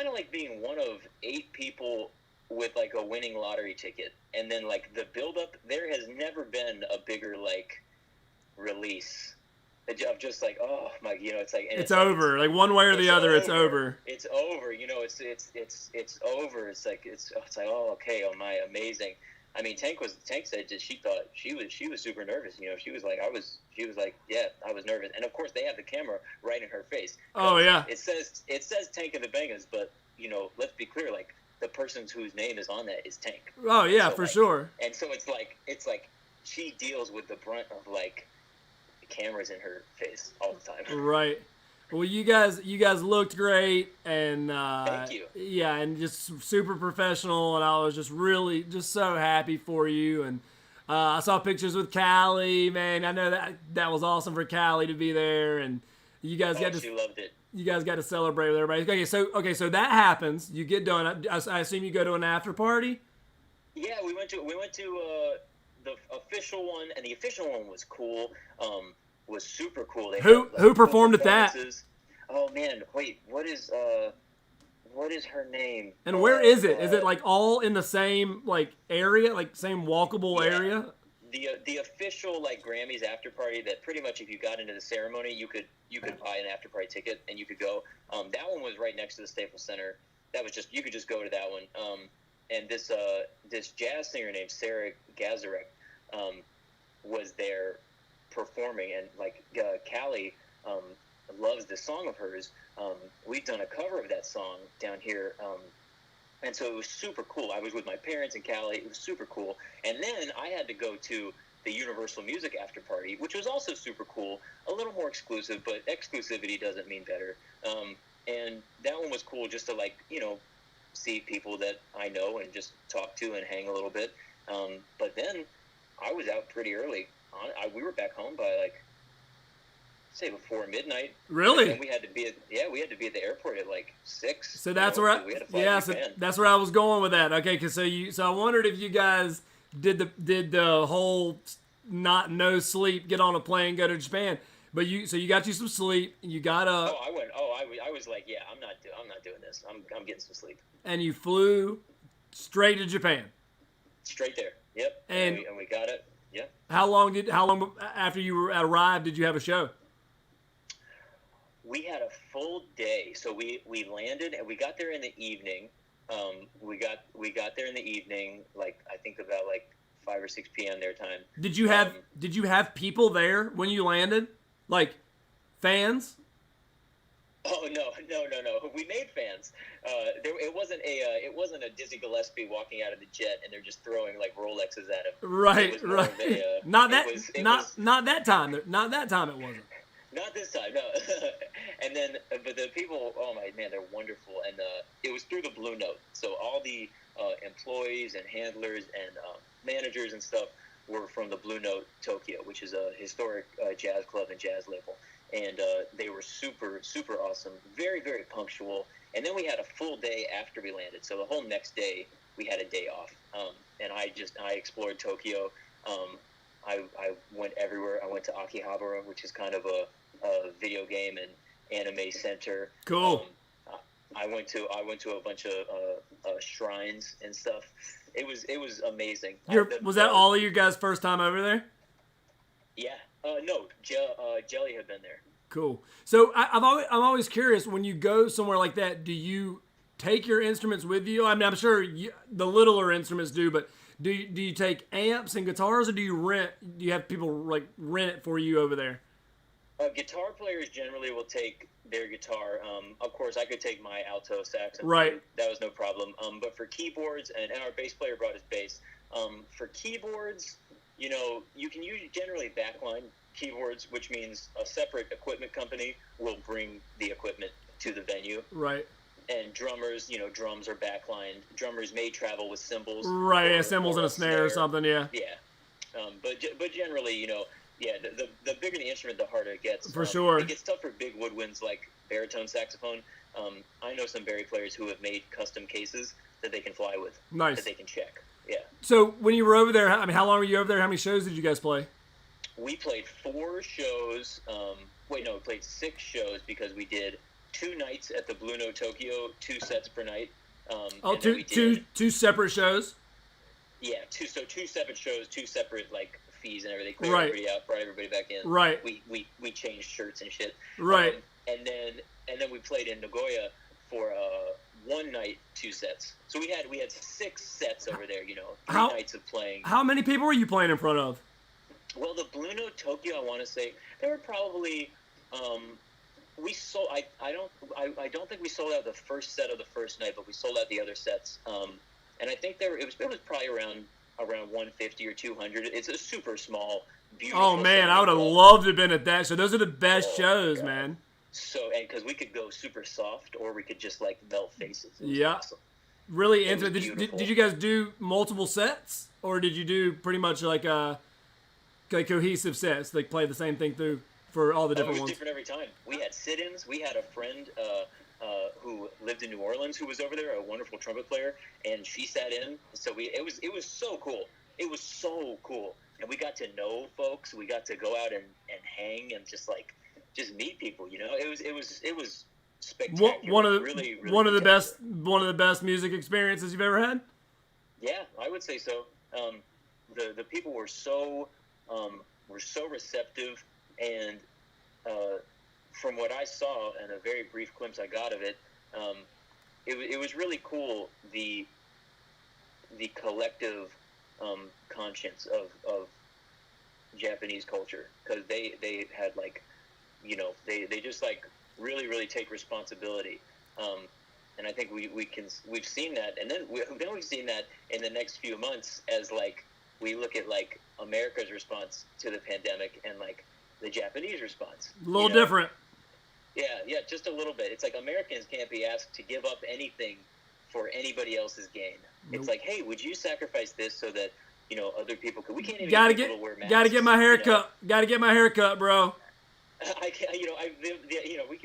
of like being one of 8 people with like a winning lottery ticket, and then like the build up. There has never been a bigger like release of just like, oh my, it's like it's over. Like one way or the other, it's over. It's over. It's over. It's like oh, okay, oh my, amazing. I mean, Tank said that she thought she was super nervous. She was like, yeah, I was nervous. And of course, they have the camera right in her face. Oh yeah. It says Tank and the Bangers, but let's be clear, like the person whose name is on that is Tank. Oh yeah, so, for sure. And so it's like she deals with the brunt of like cameras in her face all the time. Right. Well, you guys looked great, and thank you. Yeah, and just super professional, and I was just really just so happy for you. And I saw pictures with Callie, man. I know that was awesome for Callie to be there, and you guys she loved it. You guys got to celebrate with everybody. So that happens. You get done. I assume you go to an after party. Yeah, we went to the official one, and the official one was cool. Was super cool. They who had, performed at that? Oh man, wait, what is her name? And where is it? Is it like all in the same like area, like same walkable area? The official like Grammys after party that pretty much if you got into the ceremony you could buy an after party ticket and you could go. That one was right next to the Staples Center. That was just, you could just go to that one. And this jazz singer named Sarah Gazarek was there performing, and like Callie loves this song of hers. We've done a cover of that song down here, and so it was super cool. I was with my parents and Callie. It was super cool. And then I had to go to the Universal Music after party, which was also super cool, a little more exclusive, but exclusivity doesn't mean better. And that one was cool just to, like, you know, see people that I know and just talk to and hang a little bit. But then I was out pretty early. We were back home by, like, say before midnight. Really? And we had to be at the airport at like 6. So that's where that's where I was going with that. Okay, because so I wondered if you guys did the whole no sleep, get on a plane, go to Japan. But you got you some sleep. You got up. I was like, yeah, I'm not doing this. I'm getting some sleep. And you flew straight to Japan. Straight there. Yep. And we got it. Yeah. How long after you arrived did you have a show? We had a full day. So we landed and we got there in the evening. We got there in the evening, like I think about like 5 or 6 p.m. their time. Did you have people there when you landed? Like fans? Oh no! We made fans. It wasn't a Dizzy Gillespie walking out of the jet and they're just throwing like Rolexes at him. Right. Not that time. Not that time. It wasn't. Not this time, no. And then, but the people, oh my man, they're wonderful. And it was through the Blue Note. So all the employees and handlers and managers and stuff were from the Blue Note Tokyo, which is a historic jazz club and jazz label. And they were super, super awesome, very, very punctual. And then we had a full day after we landed. So the whole next day, we had a day off. And I explored Tokyo. I went everywhere. I went to Akihabara, which is kind of a video game and anime center. Cool. I went to a bunch of shrines and stuff. It was amazing. Was that all of your guys' first time over there? Yeah. No. Jelly had been there. Cool. So I'm always curious, when you go somewhere like that, do you take your instruments with you? I mean, I'm sure the littler instruments do, but do you take amps and guitars, or do you have people like rent it for you over there? Guitar players generally will take their guitar. Of course, I could take my alto sax. Right. That was no problem. But for keyboards, and our bass player brought his bass. For keyboards, you know, you can use generally backline keyboards, which means a separate equipment company will bring the equipment to the venue. Right. And drummers, you know, drums are backlined. Drummers may travel with cymbals. Right, cymbals and a snare or something, yeah. Yeah. But generally, you know, yeah, the bigger the instrument, the harder it gets. For sure. It gets tough for big woodwinds like baritone saxophone. I know some bari players who have made custom cases that they can fly with. Nice. That they can check. Yeah. So when you were over there, I mean, how long were you over there? How many shows did you guys play? We played 4 shows. We played 6 shows because we did 2 nights at the Blue Note Tokyo, 2 sets per night. Two separate shows? Yeah, 2 separate shows, 2 separate like fees and everything. Cleared everybody out, brought everybody back in. Right. We changed shirts and shit. Right. And then we played in Nagoya for 1 night, 2 sets. So we had 6 sets over there. You know, 3 nights of playing. How many people were you playing in front of? Well, the Blue Note Tokyo, I want to say there were probably. We sold. I don't think we sold out the first set of the first night, but we sold out the other sets. And I think it was probably around 150 or 200. It's a super small, beautiful. Oh man, I would have loved to have been at that show. Those are the best shows, God. Man. So, and because we could go super soft, or we could just like melt faces. Yeah. Awesome. Really into it. Did you guys do multiple sets, or did you do pretty much like cohesive sets? Like play the same thing through for all the different ones? It was different every time. We had sit-ins. We had a friend who lived in New Orleans who was over there, a wonderful trumpet player, and she sat in. So it was so cool. It was so cool, and we got to know folks. We got to go out and hang and just meet people. You know, it was spectacular. One of the best music experiences you've ever had. Yeah, I would say so. The people were so receptive, and from what I saw and a very brief glimpse I got of it, it was really cool, the collective conscience of Japanese culture, because they had like, you know, they just like really take responsibility, and I think we've seen that, and then we've seen that in the next few months as like we look at like America's response to the pandemic and like the Japanese response. A little different. Yeah, just a little bit. It's like Americans can't be asked to give up anything for anybody else's gain. Nope. It's like, hey, would you sacrifice this so that other people could? We can't even Gotta get people to wear masks. gotta get my hair cut. Gotta get my hair cut, bro. I can't.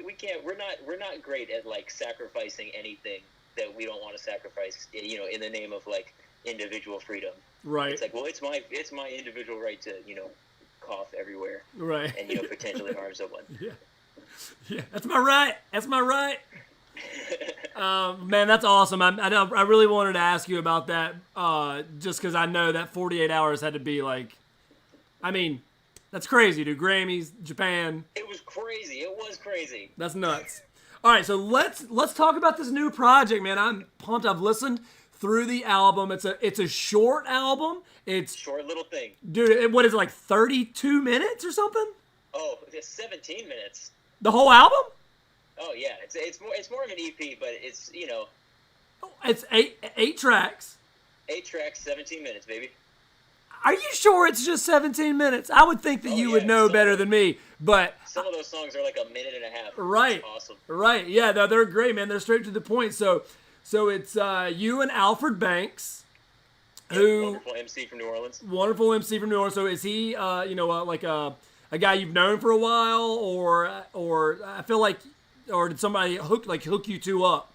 We can't. We're not great at like sacrificing anything that we don't want to sacrifice. In the name of like individual freedom. Right. It's like, well, it's my individual right to cough everywhere. Right. And potentially harm someone. Yeah, that's my right. That's my right. Man, that's awesome. I really wanted to ask you about that, just because I know that 48 hours had to be like, I mean, that's crazy, dude. Grammys, Japan. It was crazy. It was crazy. That's nuts. All right, so let's talk about this new project, man. I'm pumped. I've listened through the album. It's a short album. It's short little thing, dude. What is it, like 32 minutes or something? Oh, it's 17 minutes. The whole album? Oh yeah, it's more of an EP, but it's It's eight tracks. 8 tracks, 17 minutes, baby. Are you sure it's just 17 minutes? I would think that you would know better than me, but some of those songs are like a minute and a half. Right. It's awesome. Right. Yeah, they're great, man. They're straight to the point. So it's you and Alfred Banks, who wonderful MC from New Orleans. Wonderful MC from New Orleans. So is he like a guy you've known for a while, or I feel like, or did somebody hook you two up?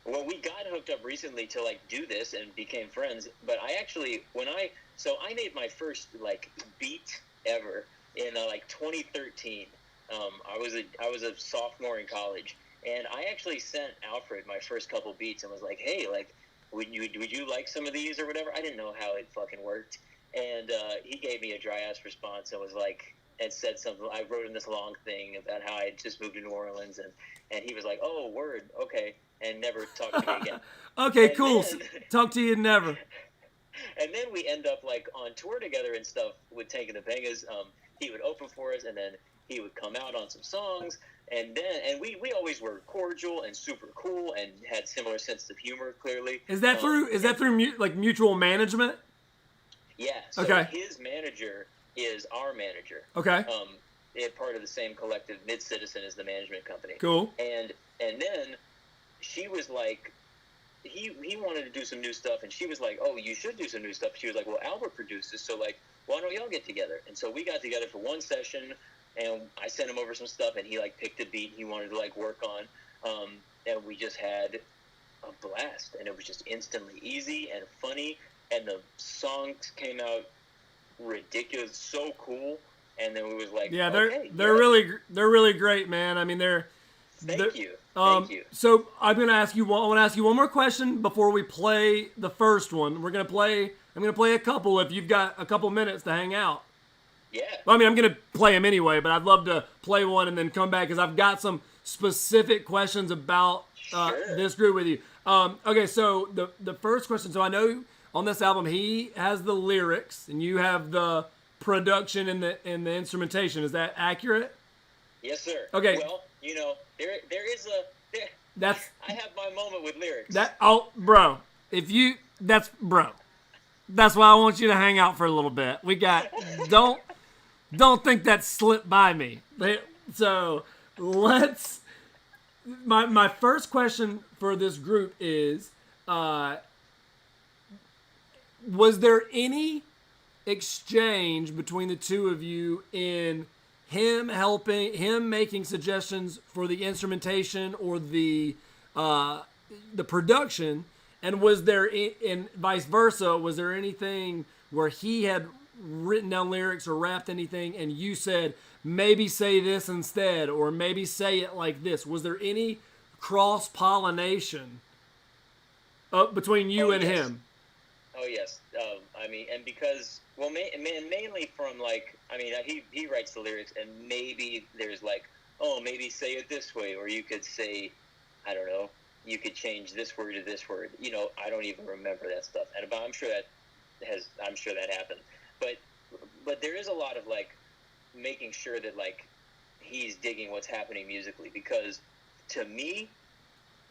Well, we got hooked up recently to like do this and became friends. But I actually, I made my first like beat ever in like 2013. I was a sophomore in college, and I actually sent Alfred my first couple beats and was like, hey, like, would you like some of these or whatever? I didn't know how it fucking worked, and he gave me a dry ass response and was like, and said something. I wrote in this long thing about how I had just moved to New Orleans, and he was like, oh, word, okay, and never talked to me again. Okay, and cool. Then, talk to you never. And then we end up like on tour together and stuff with Tank and the Bangas. He would open for us, and then he would come out on some songs, and we always were cordial and super cool and had similar sense of humor. Clearly, is that through mutual management? Yeah. So okay. His manager is our manager. Okay. They're part of the same collective. Mid Citizen is the management company. Cool. And then she was like, he wanted to do some new stuff, and she was like, oh, you should do some new stuff. She was like, well, Albert produces, so like, why don't y'all get together? And so we got together for one session, and I sent him over some stuff, and he like picked a beat he wanted to like work on, and we just had a blast, and it was just instantly easy and funny, and the songs came out ridiculous, so cool, and then we was like, yeah, they're really great, man. I mean, Thank you. So I'm gonna ask you one more question before we play the first one. I'm gonna play a couple if you've got a couple minutes to hang out. Yeah. Well, I mean, I'm gonna play them anyway, but I'd love to play one and then come back because I've got some specific questions about this group with you. Okay, so the first question. So I know on this album he has the lyrics and you have the production and the instrumentation. Is that accurate? Yes, sir. Okay. Well, there is that's. I have my moment with lyrics. Bro. That's why I want you to hang out for a little bit. We got don't think that slipped by me. So let's. My first question for this group is, was there any exchange between the two of you in him making suggestions for the instrumentation or the production, and was there and vice versa, was there anything where he had written down lyrics or rapped anything and you said maybe say this instead or maybe say it like this? Was there any cross pollination between you and him? Oh yes. I mean, and because mainly from like, I mean, he writes the lyrics, and maybe there's like, oh, maybe say it this way, or you could say, I don't know, you could change this word to this word. I don't even remember that stuff, but I'm sure that happened. But there is a lot of like making sure that like he's digging what's happening musically, because to me,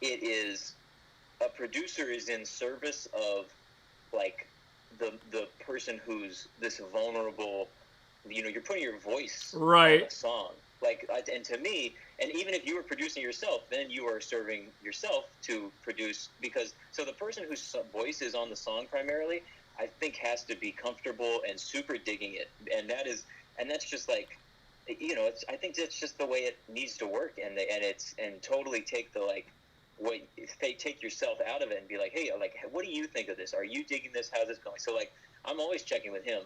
it is a producer is in service of like the person who's this vulnerable, you're putting your voice right on a song. Like, and to me, and even if you were producing yourself, then you are serving yourself to produce, so the person whose voice is on the song primarily, I think, has to be comfortable and super digging it, and that's just like, I think that's just the way it needs to work, and totally take the take yourself out of it and be like, hey, like, what do you think of this? Are you digging this? How's this going? So like, I'm always checking with him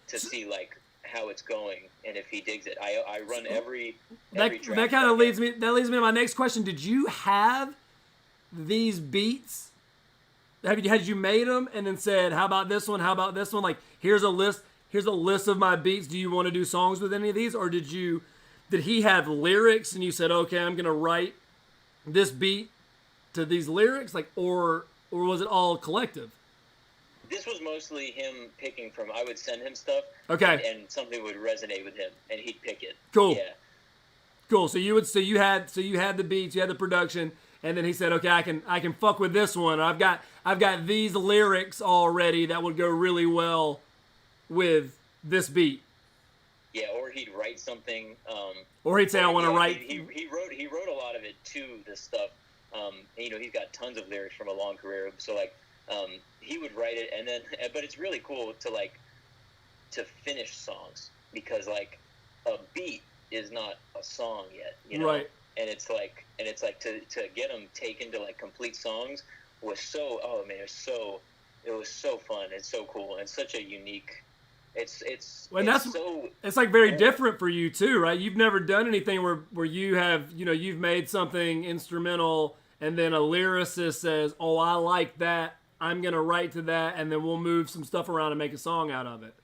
to see like how it's going and if he digs it. I run every track. That kind of leads me to my next question. Did you have these beats? Had you made them and then said, how about this one? How about this one? Like, here's a list of my beats. Do you want to do songs with any of these? Or did he have lyrics and you said, okay, I'm going to write this beat to these lyrics? Like, or was it all collective? This was mostly him picking from. I would send him stuff. Okay. And something would resonate with him and he'd pick it. Cool. Yeah. Cool. So you had the beats, you had the production, and then he said, okay, I can fuck with this one. I've got these lyrics already that would go really well with this beat. Yeah, or he'd write something. Or he'd say, I want to write. He wrote a lot of it to this stuff. He's got tons of lyrics from a long career. So like, he would write it, and then, but it's really cool to finish songs, because like a beat is not a song yet, Right. And it's like to get them taken to like complete songs was so, oh man, it was so fun. It's so cool. And such a unique, it's like very different for you too, right? You've never done anything where you have, you've made something instrumental and then a lyricist says, oh, I like that, I'm going to write to that, and then we'll move some stuff around and make a song out of it.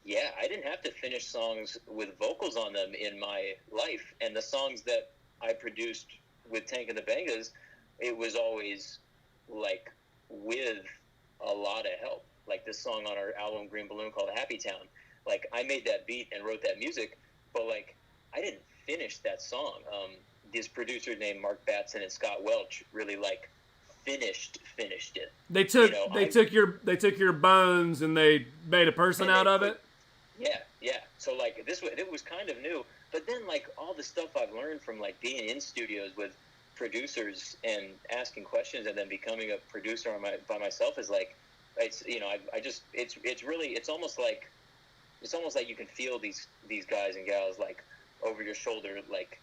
Yeah, I didn't have to finish songs with vocals on them in my life. And the songs that I produced with Tank and the Bangas, it was always like with a lot of help. Like this song on our album Green Balloon called Happy Town. Like, I made that beat and wrote that music, but like, I didn't finish that song. These producers named Mark Batson and Scott Welch really like finished it. They took your bones and they made a person out of it. Yeah. So like it was kind of new, but then like all the stuff I've learned from like being in studios with producers and asking questions and then becoming a producer by myself is like, it's it's almost like you can feel these guys and gals like over your shoulder, like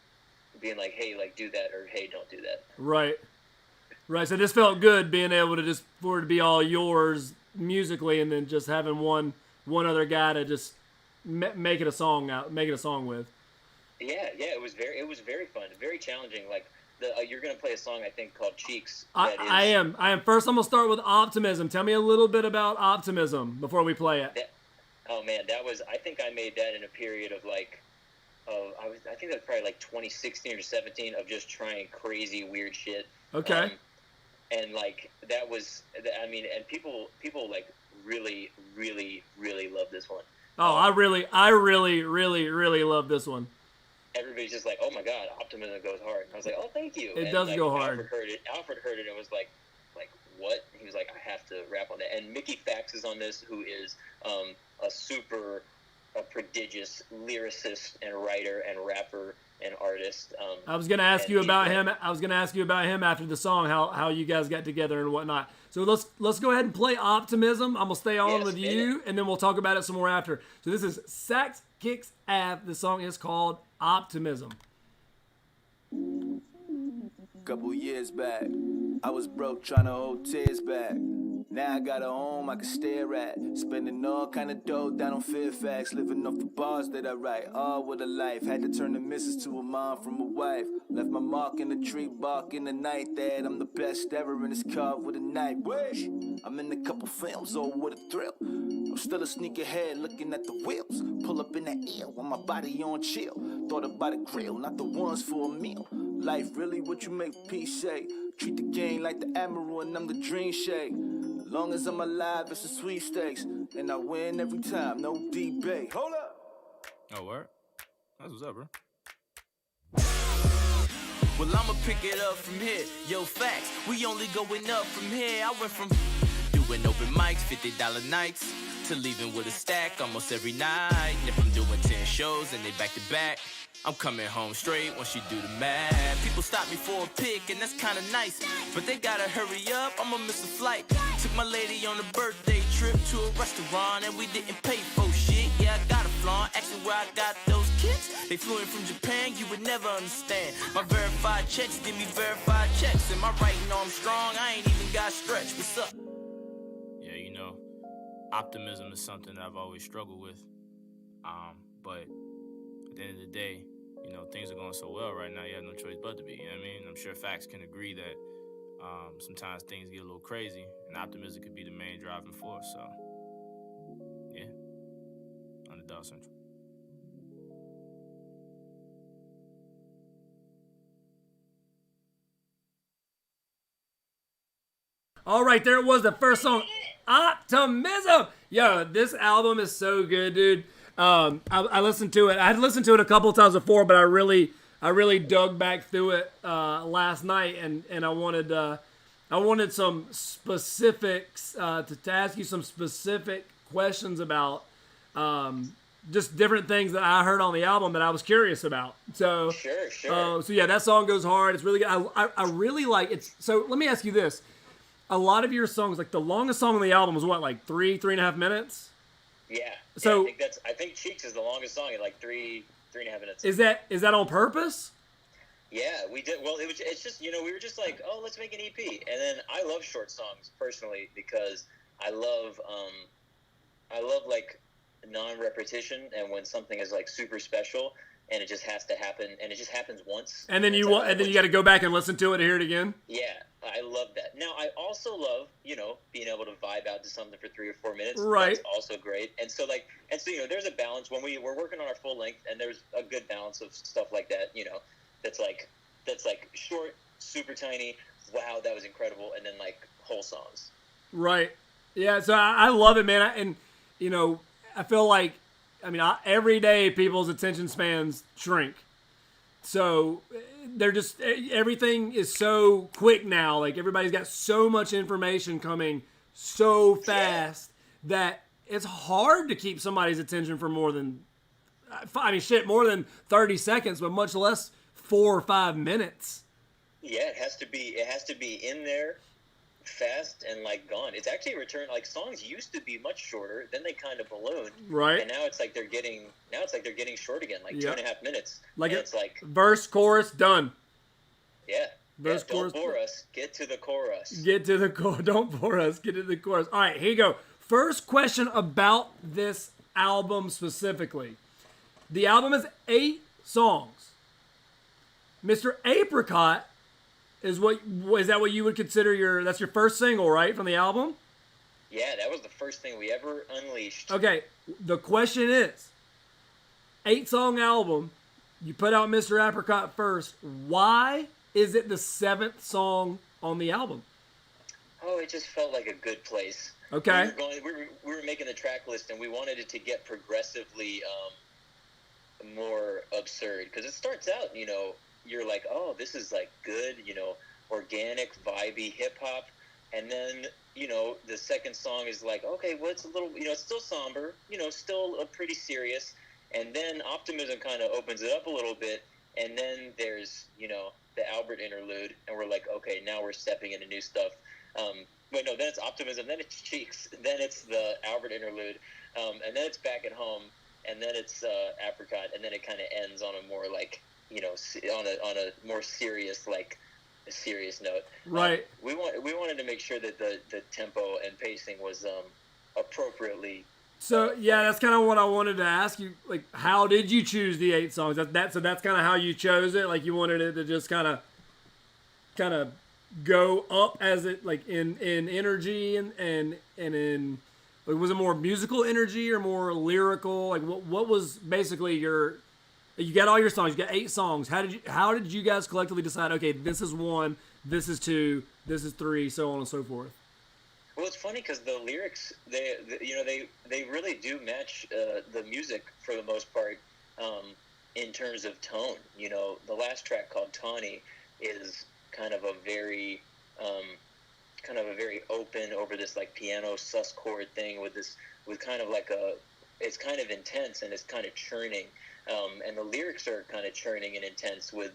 being like, hey, like do that, or hey, don't do that. Right. So this felt good being able to for it to be all yours musically, and then just having one other guy to just make it a song with. Yeah. It was very fun, very challenging. Like you're gonna play a song I think called Cheeks. I am. First, I'm gonna start with Optimism. Tell me a little bit about Optimism before we play it. I think I made that in a period of like, I think that was probably like 2016 or 17 of just trying crazy weird shit. Okay. And like that was, I mean, and people like really, really, really love this one. Oh, I really, really love this one. Everybody's just like, oh my God, Optimism goes hard. And I was like, oh, thank you. It does go hard. Alfred heard it and was like what? He was like, I have to rap on that. And Mickey Fax is on this, who is a prodigious lyricist and writer and rapper and artist. I was gonna ask you about him. After the song, how you guys got together and whatnot. So let's go ahead and play Optimism. I'm gonna stay on with you, and then we'll talk about it some more after. So this is Sax Kicks Ave. The song is called Optimism. Couple years back, I was broke trying to hold tears back. Now I got a home I can stare at, spending all kind of dough down on Fairfax, living off the bars that I write. Oh, what a life! Had to turn the missus to a mom from a wife. Left my mark in the tree bark in the night. That I'm the best ever in this car with a knife. Wish I'm in a couple films, oh what a thrill! I'm still a sneakerhead looking at the wheels. Pull up in that eel while my body on chill. Thought about a grill, not the ones for a meal. Life really what you make peace say. Treat the game like the Admiral and I'm the dream shake. Long as I'm alive, it's a sweepstakes. And I win every time, no debate. Hold up! Oh, word? That's what's up, bro. Well, I'ma pick it up from here. Yo, facts, we only going up from here. I went from do Doing open mics, $50 nights, to leaving with a stack almost every night. And if I'm doing 10 shows and they back to back, I'm coming home straight once you do the math. People stop me for a pic and that's kinda nice, but they gotta hurry up, I'ma miss a flight. Took my lady on a birthday trip to a restaurant and we didn't pay for shit. Yeah, I got a flaunt, asking where I got those kits. They flew in from Japan, you would never understand. My verified checks give me verified checks. Am I right? No, I'm strong, I ain't even got stretch. What's up? Yeah, you know, optimism is something that I've always struggled with. But at the end of the day, you know, things are going so well right now, you have no choice but to be, you know what I mean? I'm sure facts can agree that sometimes things get a little crazy, and optimism could be the main driving force, so, yeah, Underdog Central. All right, there it was, the first song, Optimism. Yo, this album is so good, dude. I listened to it. I had listened to it a couple of times before, but I really dug back through it last night, and I wanted some specifics to ask you some specific questions about just different things that I heard on the album that I was curious about. So Sure. So yeah, that song goes hard. It's really good. I really like it. So let me ask you this: a lot of your songs, like the longest song on the album, was what, like 3.5 minutes? Yeah. So I think Cheeks is the longest song at like 3.5 minutes. Is that on purpose? Yeah, we did. Well, it's just, you know, we were just like, oh, let's make an EP. And then I love short songs personally because I love like non-repetition, and when something is like super special and it just has to happen and it just happens once. And then you got to go back and listen to it and hear it again. Yeah, I love that. Now, I also love, you know, being able to vibe out to something for 3 or 4 minutes. Right. That's also great. And so you know, there's a balance when we're working on our full length, and there's a good balance of stuff like that, you know, that's like short, super tiny, wow, that was incredible, and then like whole songs. Right. Yeah, so I love it, man. And, you know, I feel like, every day people's attention spans shrink. So they're just, everything is so quick now. Like, everybody's got so much information coming so fast that it's hard to keep somebody's attention for more than 30 seconds, but much less 4 or 5 minutes. Yeah, it has to be in there fast and like gone. It's actually a return. Like, songs used to be much shorter, then they kind of ballooned, right? And now it's like they're getting short again, like 2.5 minutes. Like, it's like verse, chorus, done. Yeah. Verse, don't chorus. bore us. Get to the chorus. Don't bore us. Get to the chorus. All right, here you go. First question about this album specifically. The album is 8 songs. Mr. Apricot is that what you would consider that's your first single, right, from the album? Yeah, that was the first thing we ever unleashed. Okay, the question is, 8-song album, you put out Mr. Apricot first. Why is it the 7th song on the album? Oh, it just felt like a good place. Okay. We were making the track list, and we wanted it to get progressively more absurd, because it starts out, you know, you're like, oh, this is like good, you know, organic, vibey hip-hop. And then, you know, the second song is like, okay, well, it's a little, you know, it's still somber, you know, still pretty serious. And then Optimism kind of opens it up a little bit. And then there's, you know, the Albert interlude. And we're like, okay, now we're stepping into new stuff. Wait, no, then it's Optimism, then it's Cheeks, then it's the Albert interlude. And then it's Back at Home. And then it's Apricot. And then it kind of ends on a more like, you know, on a more serious, like a serious note. Right. We wanted to make sure that the tempo and pacing was appropriately. So yeah, that's kind of what I wanted to ask you. Like, how did you choose the 8 songs? So that's kind of how you chose it. Like, you wanted it to just kind of go up as it, like, in energy and in. Like, was it more musical energy or more lyrical? Like, what was basically your? You got all your songs. You got 8 songs. How did you guys collectively decide? Okay, this is 1, this is 2, this is 3, so on and so forth. Well, it's funny because the lyrics, they really do match the music for the most part, in terms of tone. You know, the last track called Tawny is kind of a very open, over over this like piano sus chord thing with kind of like it's kind of intense and it's kind of churning, and the lyrics are kind of churning and intense with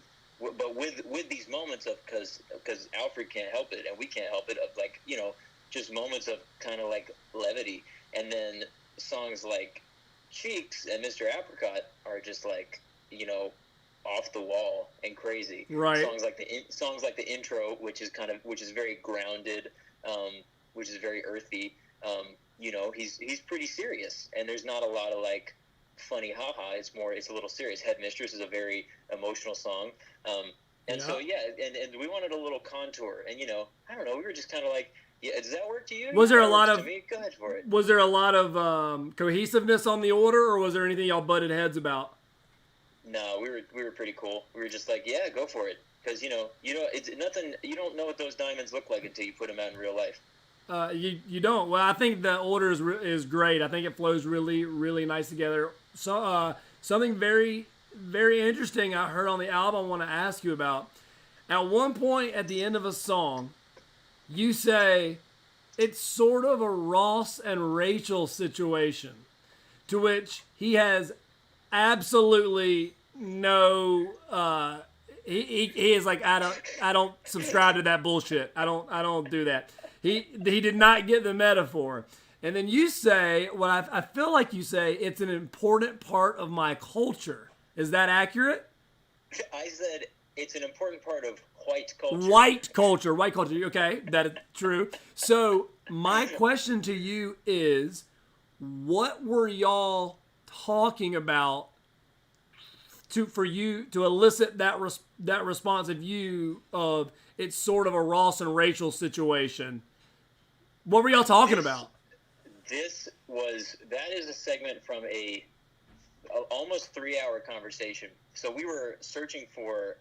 these moments of because Alfred can't help it and we can't help it, of like, you know, just moments of kind of like levity, and then songs like Cheeks and Mr. Apricot are just like, you know, off the wall and crazy. Right. Songs like the intro, which is very grounded, which is very earthy. You know, he's pretty serious, and there's not a lot of like funny haha. It's a little serious. Headmistress is a very emotional song. So and we wanted a little contour, and you know, I don't know, we were just kind of like, yeah, does that work to you? Was there a lot to of me? Go ahead for it. Was there a lot of cohesiveness on the order, or was there anything y'all butted heads about? No, we were pretty cool. We were just like, yeah, go for it, because you know it's nothing. You don't know what those diamonds look like until you put them out in real life. You don't. Well, I think the order is great. I think it flows really, really nice together. So something very, very interesting I heard on the album I want to ask you about. At one point at the end of a song, you say it's sort of a Ross and Rachel situation, to which he has absolutely no. He is like, I don't subscribe to that bullshit. I don't do that. He did not get the metaphor. And then you say what I feel like you say, it's an important part of my culture. Is that accurate? I said it's an important part of white culture. White culture. Okay, that is true. So my question to you is, what were y'all talking about for you to elicit that response of you of it's sort of a Ross and Rachel situation? What were y'all talking about? That is a segment from a almost 3-hour conversation. So we were searching for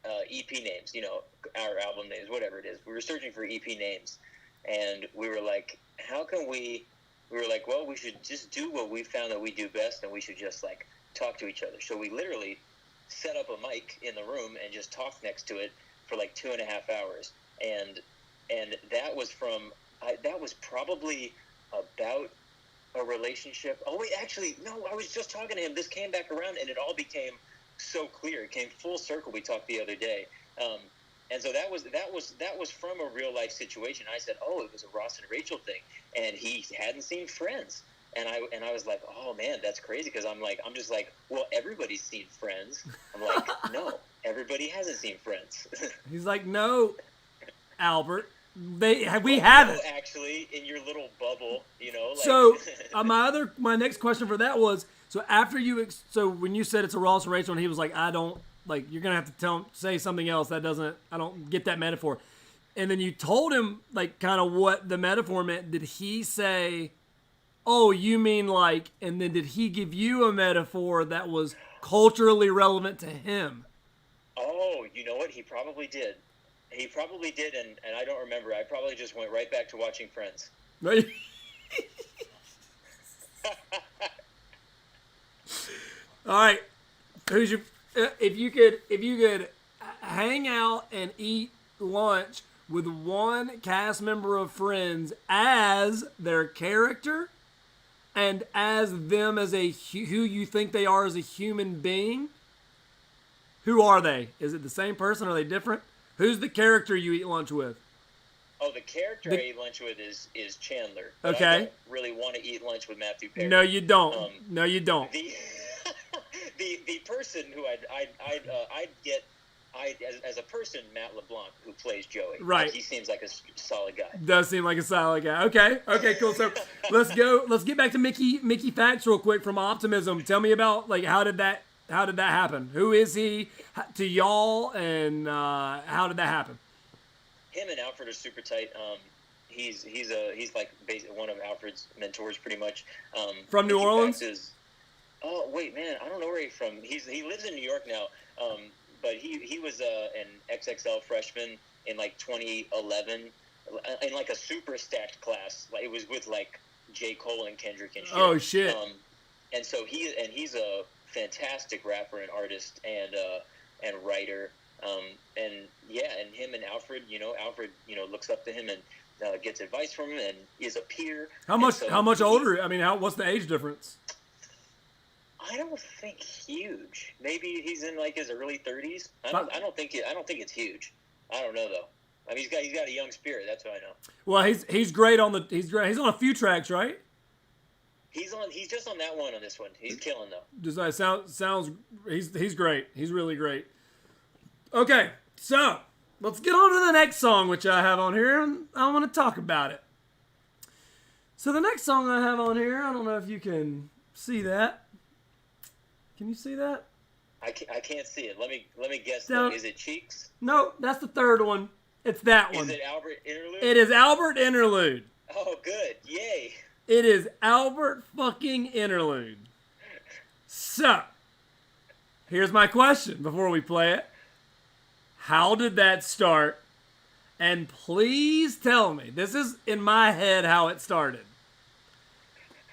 EP names, you know, our album names, whatever it is. We were searching for EP names, and we were like, we were like, well, we should just do what we found that we do best, and we should just like talk to each other. So we literally set up a mic in the room and just talked next to it for like 2.5 hours, and that was that was probably about a relationship. Oh wait, actually, no, I was just talking to him. This came back around, and it all became so clear. It came full circle. We talked the other day, and so that was from a real life situation. I said, oh, it was a Ross and Rachel thing, and he hadn't seen Friends, and I was like, oh man, that's crazy, because I'm just like, well, everybody's seen Friends. I'm like, no, everybody hasn't seen Friends. He's like, no, Albert. We haven't actually in your little bubble, you know. Like. So my next question for that was, so when you said it's a Ross and Rachel, and he was like, I don't like, you're gonna have to say something else I don't get that metaphor, and then you told him like kind of what the metaphor meant. Did he say, oh, you mean like, and then did he give you a metaphor that was culturally relevant to him? Oh, you know what? He probably did. And I don't remember. I probably just went right back to watching Friends. Right. All right. If you could hang out and eat lunch with one cast member of Friends as their character and as them as who you think they are as a human being, who are they? Is it the same person? Are they different? Who's the character you eat lunch with? Oh, the character I eat lunch with is Chandler. Okay. I don't really want to eat lunch with Matthew Perry. No, you don't. No, you don't. The person who I'd get as a person, Matt LeBlanc, who plays Joey. Right. Like, he seems like a solid guy. Does seem like a solid guy. Okay, cool. So let's get back to Mickey Facts real quick from Optimism. Tell me about like how did that happen? Who is he to y'all, and how did that happen? Him and Alfred are super tight. He's like basically one of Alfred's mentors, pretty much. From New Orleans. Oh wait, man, I don't know where he's from. He lives in New York now. But he was an XXL freshman in like 2011 in like a super stacked class. Like it was with like J. Cole and Kendrick and shit. Oh shit. And so he's a fantastic rapper and artist and writer. And him and Alfred, Alfred, looks up to him and gets advice from him and is a peer. How much older? I mean, what's the age difference? I don't think huge. Maybe he's in like his early 30s. I don't think it's huge. I don't know though. I mean, he's got a young spirit. That's what I know. Well, he's great on he's on a few tracks, right? He's just on that one on this one. He's killing though. Just sounds he's great. He's really great. Okay, so let's get on to the next song, which I have on here, and I want to talk about it. So the next song I have on here, I don't know if you can see that. Can you see that? I can't see it. Let me guess. Down. Though. Is it Cheeks? No, that's the third one. It's that one. Is it Albert Interlude? It is Albert Interlude. Oh, good. Yay. It is Albert fucking Interlude. So, here's my question before we play it. How did that start? And please tell me, this is in my head how it started.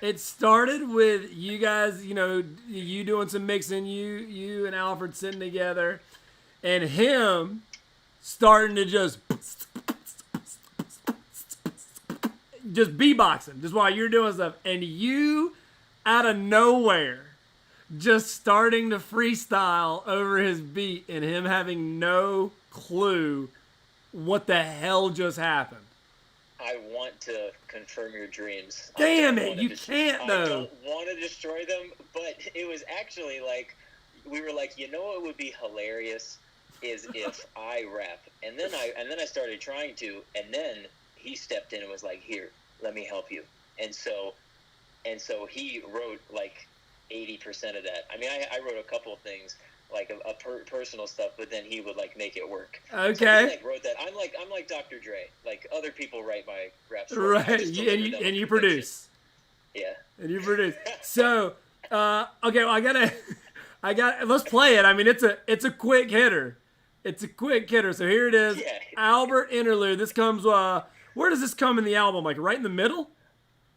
It started with you guys, you doing some mixing, you and Alfred sitting together, and him starting to just beatboxing, just while you're doing stuff, and you, out of nowhere, just starting to freestyle over his beat, and him having no clue what the hell just happened. I want to confirm your dreams. Damn it, you can't though. I don't want to destroy them, but it was actually like, we were like, what would be hilarious is if I rap, and then I started trying to, and then he stepped in and was like, here, let me help you, and so he wrote like 80% of that. I mean, I wrote a couple of things, like a personal stuff, but then he would like make it work. Okay. So he, like, wrote that. I'm like Dr. Dre. Like other people write my raps. Right. And you produce. Yeah. And you produce. So, okay, well, I got. Let's play it. I mean, it's a quick hitter. It's a quick hitter. So here it is. Yeah. Albert Interlude. This comes. Where does this come in the album? Like right in the middle?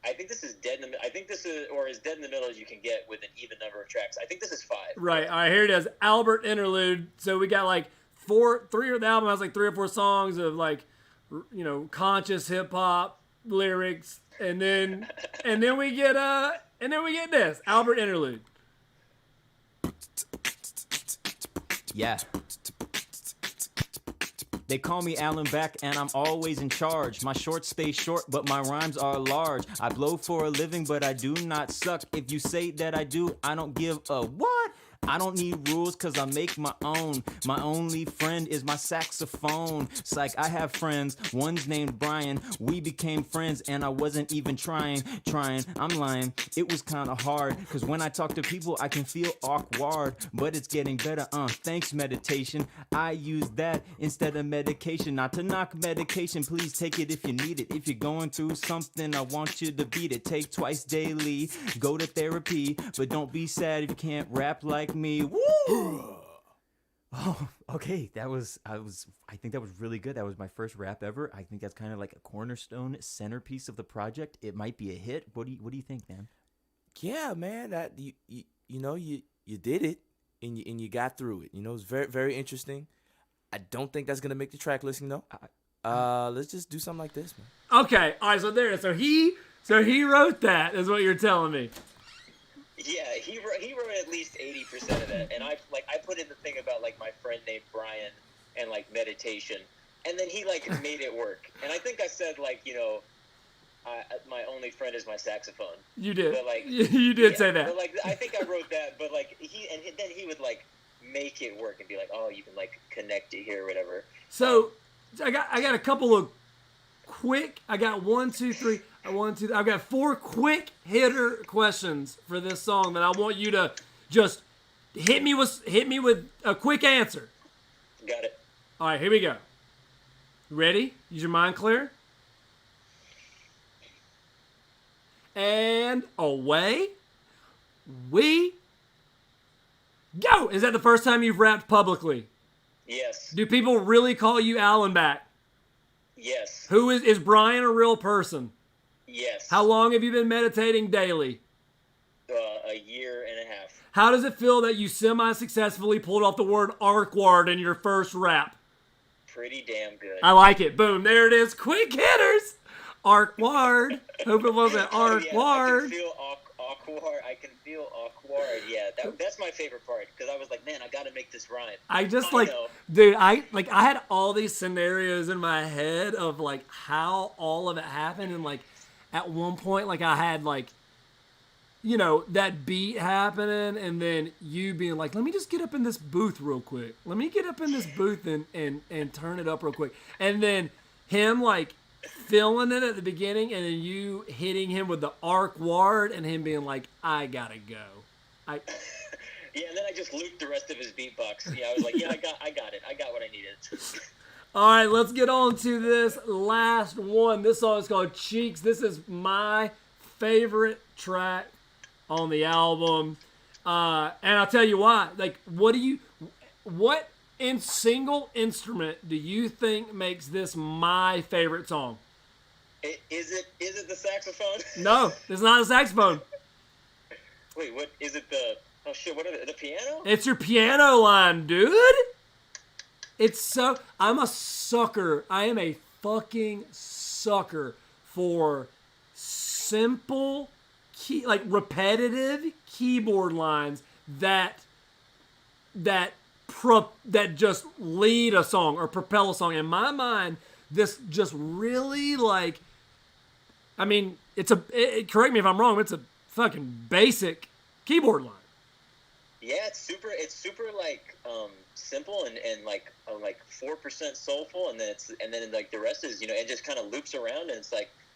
I think this is dead in the. I think this is, or as dead in the middle as you can get with an even number of tracks. I think this is 5. Right. All right. Here it is. Albert Interlude. So we got like the album has like 3 or 4 songs of like, conscious hip hop lyrics, and then we get this Albert Interlude. Yeah. They call me Alan Back and I'm always in charge. My shorts stay short, but my rhymes are large. I blow for a living, but I do not suck. If you say that I do, I don't give a what? I don't need rules cause I make my own. My only friend is my saxophone. Psych, I have friends, one's named Brian. We became friends and I wasn't even trying, I'm lying. It was kinda hard, cause when I talk to people I can feel awkward. But it's getting better, thanks meditation. I use that instead of medication. Not to knock medication, please take it if you need it. If you're going through something, I want you to beat it. Take twice daily, go to therapy. But don't be sad if you can't rap like me. Woo! Oh, okay. I think that was really good. That was my first rap ever. I think that's kind of like a cornerstone centerpiece of the project. It might be a hit. What do you think, man? Yeah, man. That you did it and you got through it. It's very, very interesting. I don't think that's gonna make the track listing though. Let's just do something like this, man. Okay. All right. So there. So he wrote that. Is what you're telling me. Yeah, he wrote at least 80% of that, and I put in the thing about like my friend named Brian and like meditation, and then he like made it work. And I think I said like my only friend is my saxophone. You did. But, like, you did say that. But like I think I wrote that, but like then he would like make it work and be like, oh, you can like connect it here or whatever. So I got a couple of quick. I got 1, 2, 3. I've got 4 quick hitter questions for this song that I want you to just hit me with a quick answer. Got it. All right, here we go. Ready? Use your mind clear. And away we go. Is that the first time you've rapped publicly? Yes. Do people really call you Alan Back? Yes. Who is Brian a real person? Yes. How long have you been meditating daily? A year and a half. How does it feel that you semi-successfully pulled off the word arkward in your first rap? pretty damn good. I like it. Boom, there it is. Quick hitters. Arkward. Hope it wasn't Arkward. I can feel awkward. Yeah, that's my favorite part because I was like, man, I got to make this rhyme. I just know. dude, I had all these scenarios in my head of like how all of it happened, and like at one point, like I had like, you know, that beat happening, and then you being like, let me just get up in this booth real quick. Let me get up in this booth and turn it up real quick, and then him like filling it at the beginning, and then you hitting him with the arkward, and him being like, I gotta go. Yeah, and then I just looped the rest of his beatbox. Yeah, I was like, yeah, I got it. I got what I needed. All right, let's get on to this last one. This song is called Cheeks. This is my favorite track on the album. And I'll tell you why. Like, what in single instrument do you think makes this my favorite song? Is it the saxophone? No, it's not a saxophone. Wait, what is it? Oh shit! What are the piano? It's your piano line, dude. It's so. I'm a sucker. I am a fucking sucker for simple like repetitive keyboard lines that just lead a song or propel a song. In my mind, this just really like. I mean, correct me if I'm wrong. It's a fucking basic keyboard line. Yeah, it's super like simple and like 4% soulful, and then like the rest is, you know, it just kind of loops around, and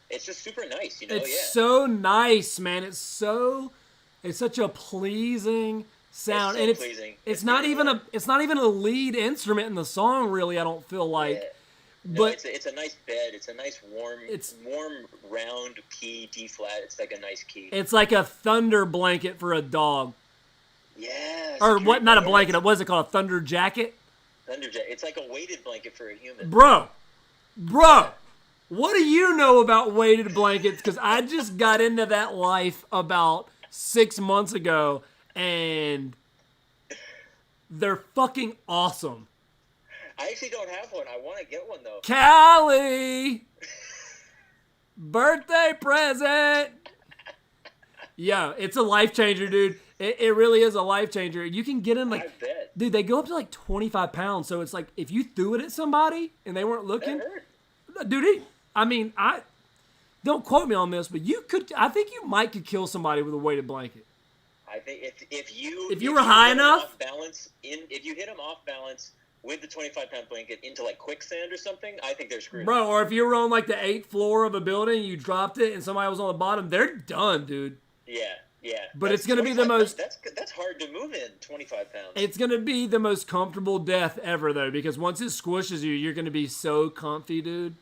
it's just super nice, you know. It's so nice, man. It's such a pleasing sound, it's so and pleasing. It's not even a lead instrument in the song, really. I don't feel like. Yeah. But it's a nice bed. It's a nice warm round key, D flat. It's like a nice key. It's like a thunder blanket for a dog. Yeah. Or what? Not a blanket. What is it called? A thunder jacket. Thunder jacket. It's like a weighted blanket for a human. Bro, what do you know about weighted blankets? Because I just got into that life about 6 months ago, and they're fucking awesome. I actually don't have one. I want to get one, though. Callie! Birthday present! Yeah, it's a life changer, dude. It really is a life changer. You can get them like, I bet. Dude, they go up to like 25 pounds. So it's like if you threw it at somebody and they weren't looking, That hurt. dude. I don't quote me on this, but I think you might could kill somebody with a weighted blanket. I think if you were high enough, if you hit them off balance with the 25-pound blanket into like quicksand or something, I think they're screwed. Bro, or if you were on like the 8th floor of a building, you dropped it, and somebody was on the bottom, they're done, dude. Yeah. But it's gonna be the most. That's hard to move in 25 pounds. It's gonna be the most comfortable death ever, though, because once it squishes you, you're gonna be so comfy, dude.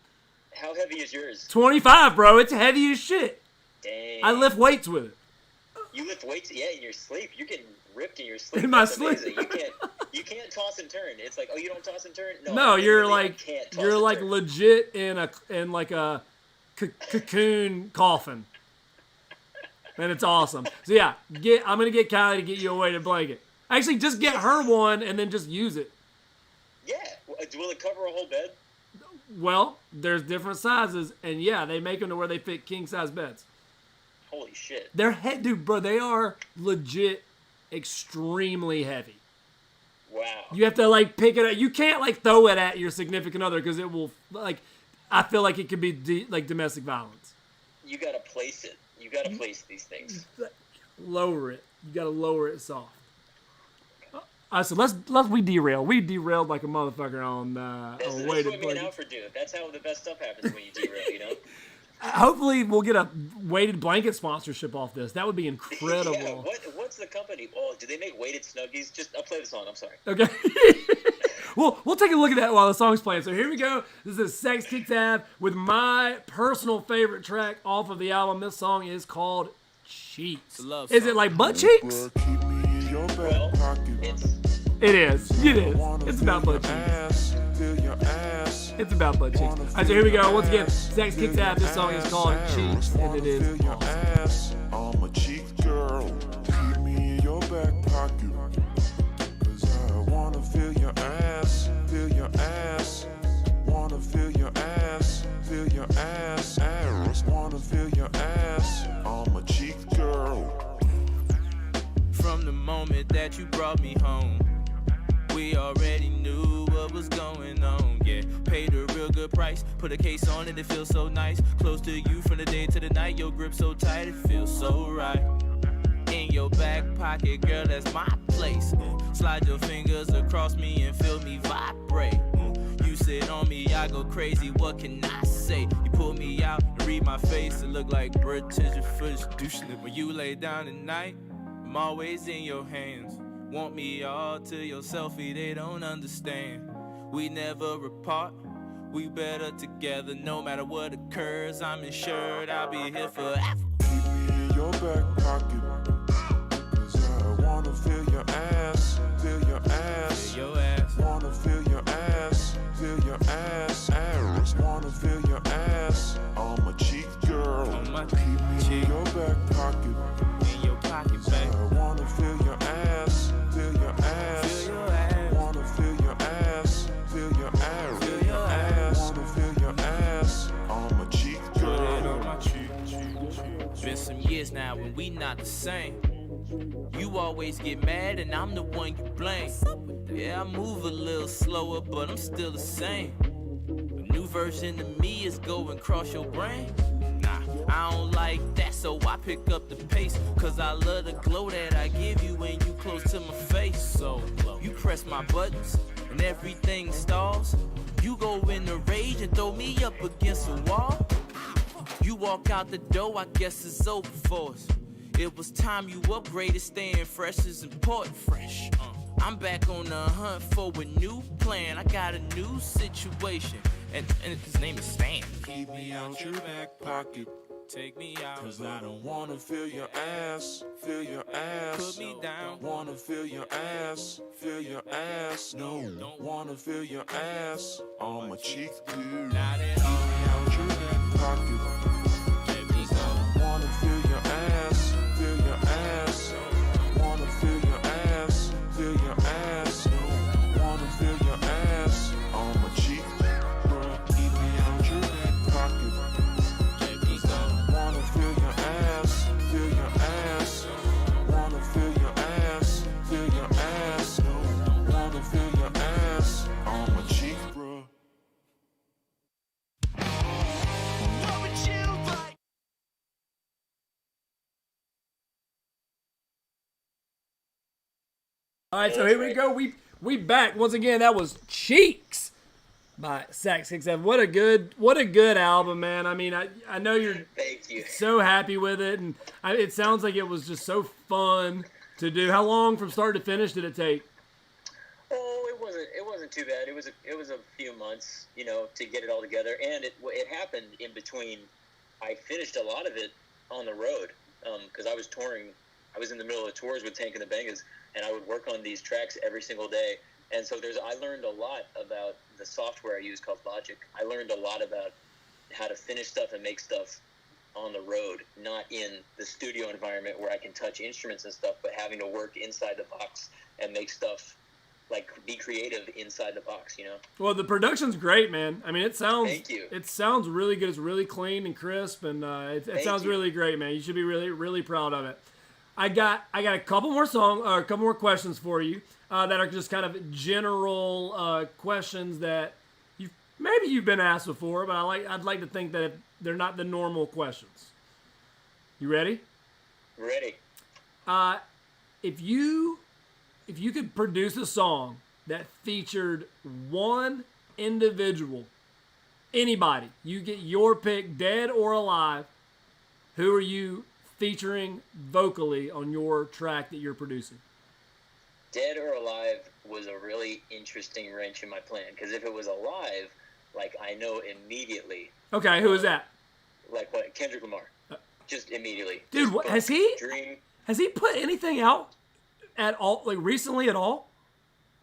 How heavy is yours? 25, bro. It's heavy as shit. Dang. I lift weights with it. You lift weights, yeah, in your sleep. You're getting ripped in your sleep. In my That's sleep. amazing. You can't toss and turn. It's like, oh, you don't toss and turn? No, you're I can't toss and turn. legit in like a cocoon coffin. And it's awesome. So yeah, I'm gonna get Kylie to get you a weighted blanket. Actually, just get her one and then just use it. Yeah. Will it cover a whole bed? Well, there's different sizes, and yeah, they make them to where they fit king size beds. Holy shit. They're dude, bro. They are legit extremely heavy. Wow. You have to like pick it up. You can't like throw it at your significant other because it will like. I feel like it could be like domestic violence. You gotta place it. You gotta place these things. Lower it. You gotta lower it soft. So we derail. We derailed like a motherfucker on That's what weighted me and blankets. Alfred do. That's how the best stuff happens when you derail. You know. Hopefully, we'll get a weighted blanket sponsorship off this. That would be incredible. Yeah, what's the company? Oh, do they make weighted Snuggies? I'll play the song. I'm sorry. Okay. We'll take a look at that while the song's playing. So here we go. This is Sex Kick Tab with my personal favorite track off of the album. This song is called Cheeks. Is it like butt cheeks? Well, It is. It's about butt cheeks. It's about butt cheeks. All right, so here we go. Once again, Sex Kick Tab. This song is called Cheeks, and it is awesome. I'm a cheek girl. Keep me in your back pocket. 'Cause I wanna feel your ass, feel your ass. brought me home. We already knew what was going on, yeah. Paid a real good price, put a case on it, it feels so nice. Close to you from the day to the night, your grip so tight, it feels so right. In your back pocket, girl, that's my place. Slide your fingers across me and feel me vibrate. You sit on me, I go crazy, what can I say? You pull me out and read my face, it look like British first douching. When you lay down at night, I'm always in your hands. Want me all to your selfie, they don't understand. We never apart, we better together. No matter what occurs, I'm insured, I'll be here forever. Keep me in your back pocket. 'Cause I wanna feel your ass, feel your ass. Feel your ass. Wanna feel your ass, feel your ass. Ass. Wanna feel your ass on my cheek, girl. On my Keep me cheek. in your back pocket. In your pocket, babe. I wanna feel your ass, feel your ass. Feel your ass. Wanna feel your ass, feel your ass. Feel your ass. Wanna feel your ass on my cheek, Put it girl. on my cheek. Been some years now when we not the same. You always get mad and I'm the one you blame. Yeah, I move a little slower, but I'm still the same. A new version of me is going cross your brain. Nah, I don't like that, so I pick up the pace. Cause I love the glow that I give you when you close to my face. So you press my buttons and everything stalls. You go in a rage and throw me up against a wall. You walk out the door, I guess it's over for us. It was time you upgraded, staying fresh is important. Fresh. I'm back on the hunt for a new plan. I got a new situation, and his name is Stan. Keep me out your back pocket. Take me out. 'Cause I don't wanna feel your ass, feel your ass. Put me down. Wanna feel your ass, feel your ass. No, don't wanna feel your ass on my cheek, dude. Not at Keep all. me out your back pocket. Let me go. Wanna feel your ass, feel your ass. Wanna feel your ass, feel your ass. Wanna feel your ass on my cheek, girl. Keep me out your back pocket. Let me go. Wanna feel your ass, feel your ass. Wanna feel your ass, feel your ass. Wanna feel your ass on my cheek, bro. All right, so here we go. We back once again. That was Cheeks by Sack 67. What a good album, man. I mean, I know you're Thank you. so happy with it, and it sounds like it was just so fun to do. How long from start to finish did it take? Oh, it wasn't too bad. It was a few months, to get it all together, and it happened in between. I finished a lot of it on the road because I was touring. I was in the middle of tours with Tank and the Bangers, and I would work on these tracks every single day. And so I learned a lot about the software I use called Logic. I learned a lot about how to finish stuff and make stuff on the road, not in the studio environment where I can touch instruments and stuff, but having to work inside the box and make stuff, like be creative inside the box, Well, the production's great, man. I mean, it sounds Thank you. It sounds really good. It's really clean and crisp, and it sounds you. really great, man. You should be really, really proud of it. I got a couple more questions for you that are just kind of general questions that you've been asked before, but I'd like to think that they're not the normal questions. You ready? Ready. If you could produce a song that featured one individual, anybody, you get your pick, dead or alive, who are you featuring vocally on your track that you're producing? Dead or Alive was a really interesting wrench in my plan, because if it was alive, like, I know immediately. Okay, who is that? Like what? Kendrick Lamar. Just immediately. Dude, Just what, boom. has he Dream. put anything out at all, like recently at all?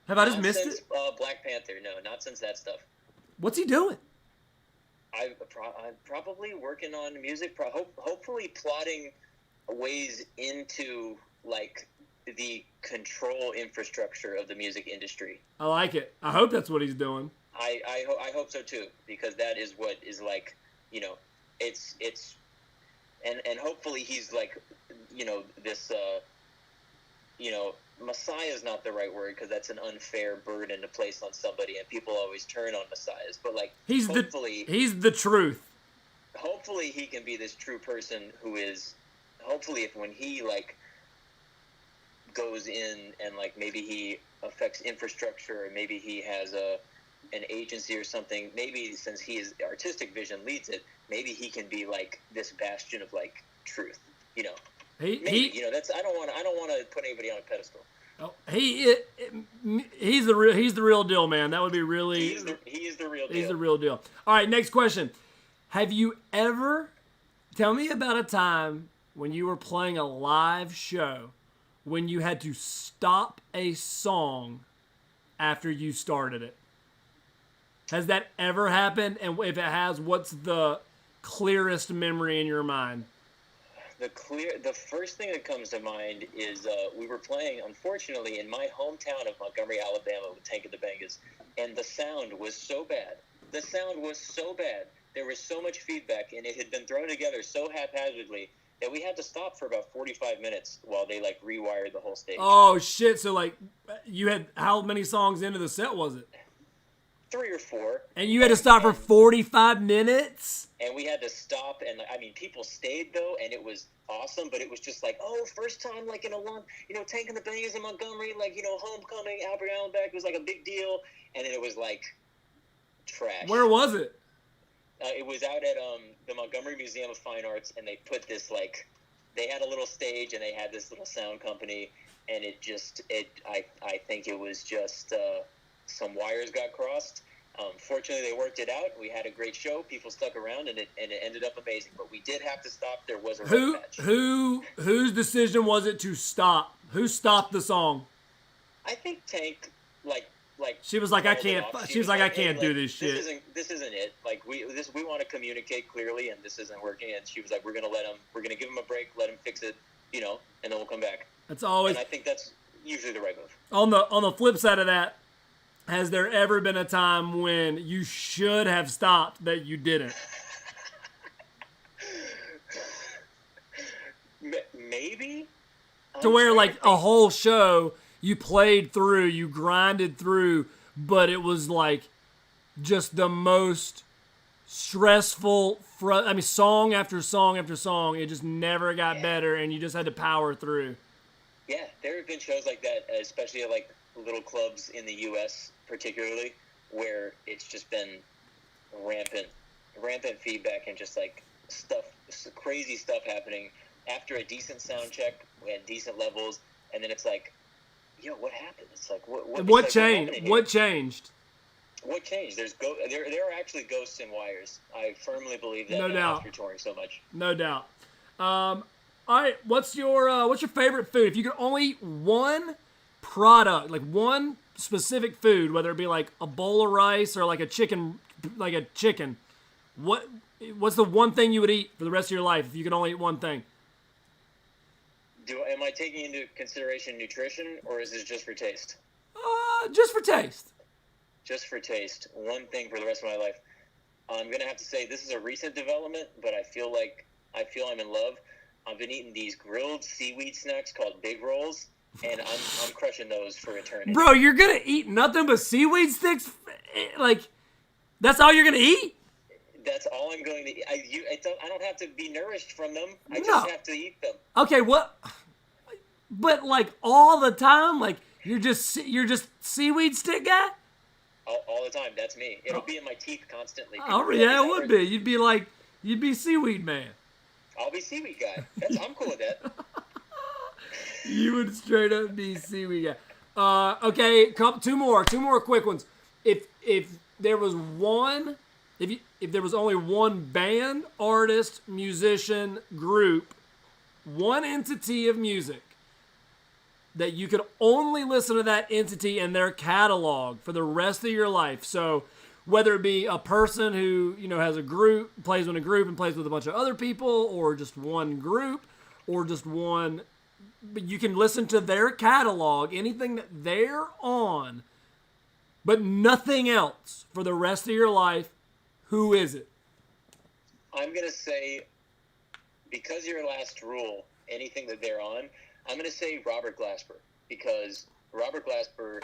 Have I just Not missed since, it? Black Panther. No, not since that stuff. What's he doing? I'm probably working on music. Hopefully plotting ways into, like, the control infrastructure of the music industry. I like it. I hope that's what he's doing. I hope so too, because that is what is, like, it's and hopefully he's, like, this Messiah is not the right word because that's an unfair burden to place on somebody, and people always turn on messiahs. But like, He's the truth. Hopefully, he can be this true person who is. Hopefully, if when he like goes in and like maybe he affects infrastructure, or maybe he has an agency or something. Maybe since his artistic vision leads it, maybe he can be like this bastion of like truth. You know. You know, that's I don't want to put anybody on a pedestal. Oh, he's the real deal, man. That would be really. He is the real deal. He's the real deal. All right, next question. Have you ever tell me about a time when you were playing a live show when you had to stop a song after you started it? Has that ever happened? And if it has, what's the clearest memory in your mind? The first thing that comes to mind is we were playing, unfortunately, in my hometown of Montgomery, Alabama, with Tank of the Bangas, and the sound was so bad. There was so much feedback, and it had been thrown together so haphazardly that we had to stop for about 45 minutes while they like rewired the whole stage. Oh shit! So like, you had how many songs into the set was it? 3 or 4. And you had to stop for 45 minutes? And we had to stop, and I mean, people stayed though, and it was awesome, but it was just like, oh, first time like in a long, you know, Tank and the Bangers in Montgomery, like, you know, homecoming, Albert Allen back, it was like a big deal, and then it was like trash. Where was it? It was out at the Montgomery Museum of Fine Arts, and they put this like, they had a little stage, and they had this little sound company, and I think it was just some wires got crossed. Fortunately, they worked it out. We had a great show. People stuck around, and it ended up amazing. But we did have to stop. There was a road match. Whose decision was it to stop? Who stopped the song? I think Tank, like. She was like, I can't. She was like, I can't do this shit. This isn't it. Like we want to communicate clearly, and this isn't working. And she was like, we're gonna give him a break, let him fix it, you know, and then we'll come back. That's always. And I think that's usually the right move. On the flip side of that, has there ever been a time when you should have stopped that you didn't? Maybe. To where like a whole show you played through, you grinded through, but it was like just the most stressful. Song after song after song, it just never got better, and you just had to power through. Yeah, there have been shows like that, especially at like little clubs in the U.S. particularly, where it's just been rampant feedback and just like crazy stuff happening after a decent sound check. We had decent levels, and then it's like, yo, what happened? It's like what changed? What changed? What changed? There are actually ghosts in wires. I firmly believe that. No doubt. After touring so much. No doubt. All right, what's your favorite food? If you could only eat one product, like one specific food, whether it be like a bowl of rice or like a chicken, what's the one thing you would eat for the rest of your life if you could only eat one thing? Am I taking into consideration nutrition, or is this just for taste? Just for taste. Just for taste. One thing for the rest of my life. I'm gonna have to say this is a recent development, but I feel I'm in love. I've been eating these grilled seaweed snacks called Big Rolls, and I'm crushing those for eternity. Bro, you're gonna eat nothing but seaweed sticks? Like, that's all you're gonna eat? That's all I'm going to eat. I don't have to be nourished from them. I just have to eat them. Okay, what? But like all the time, like you're just seaweed stick guy? All the time. That's me. It'll be in my teeth constantly. Oh yeah, it would be. You'd be seaweed man. I'll be seaweed guy. I'm cool with that. You would straight up be seaweed guy. Okay, two more quick ones. If there was only one band, artist, musician, group, one entity of music that you could only listen to that entity and their catalog for the rest of your life. So whether it be a person who, you know, has a group, plays in a group and plays with a bunch of other people, or just one group, or just one, but you can listen to their catalog, anything that they're on, but nothing else for the rest of your life. Who is it? I'm going to say, because your last rule, anything that they're on, I'm going to say Robert Glasper. because Robert Glasper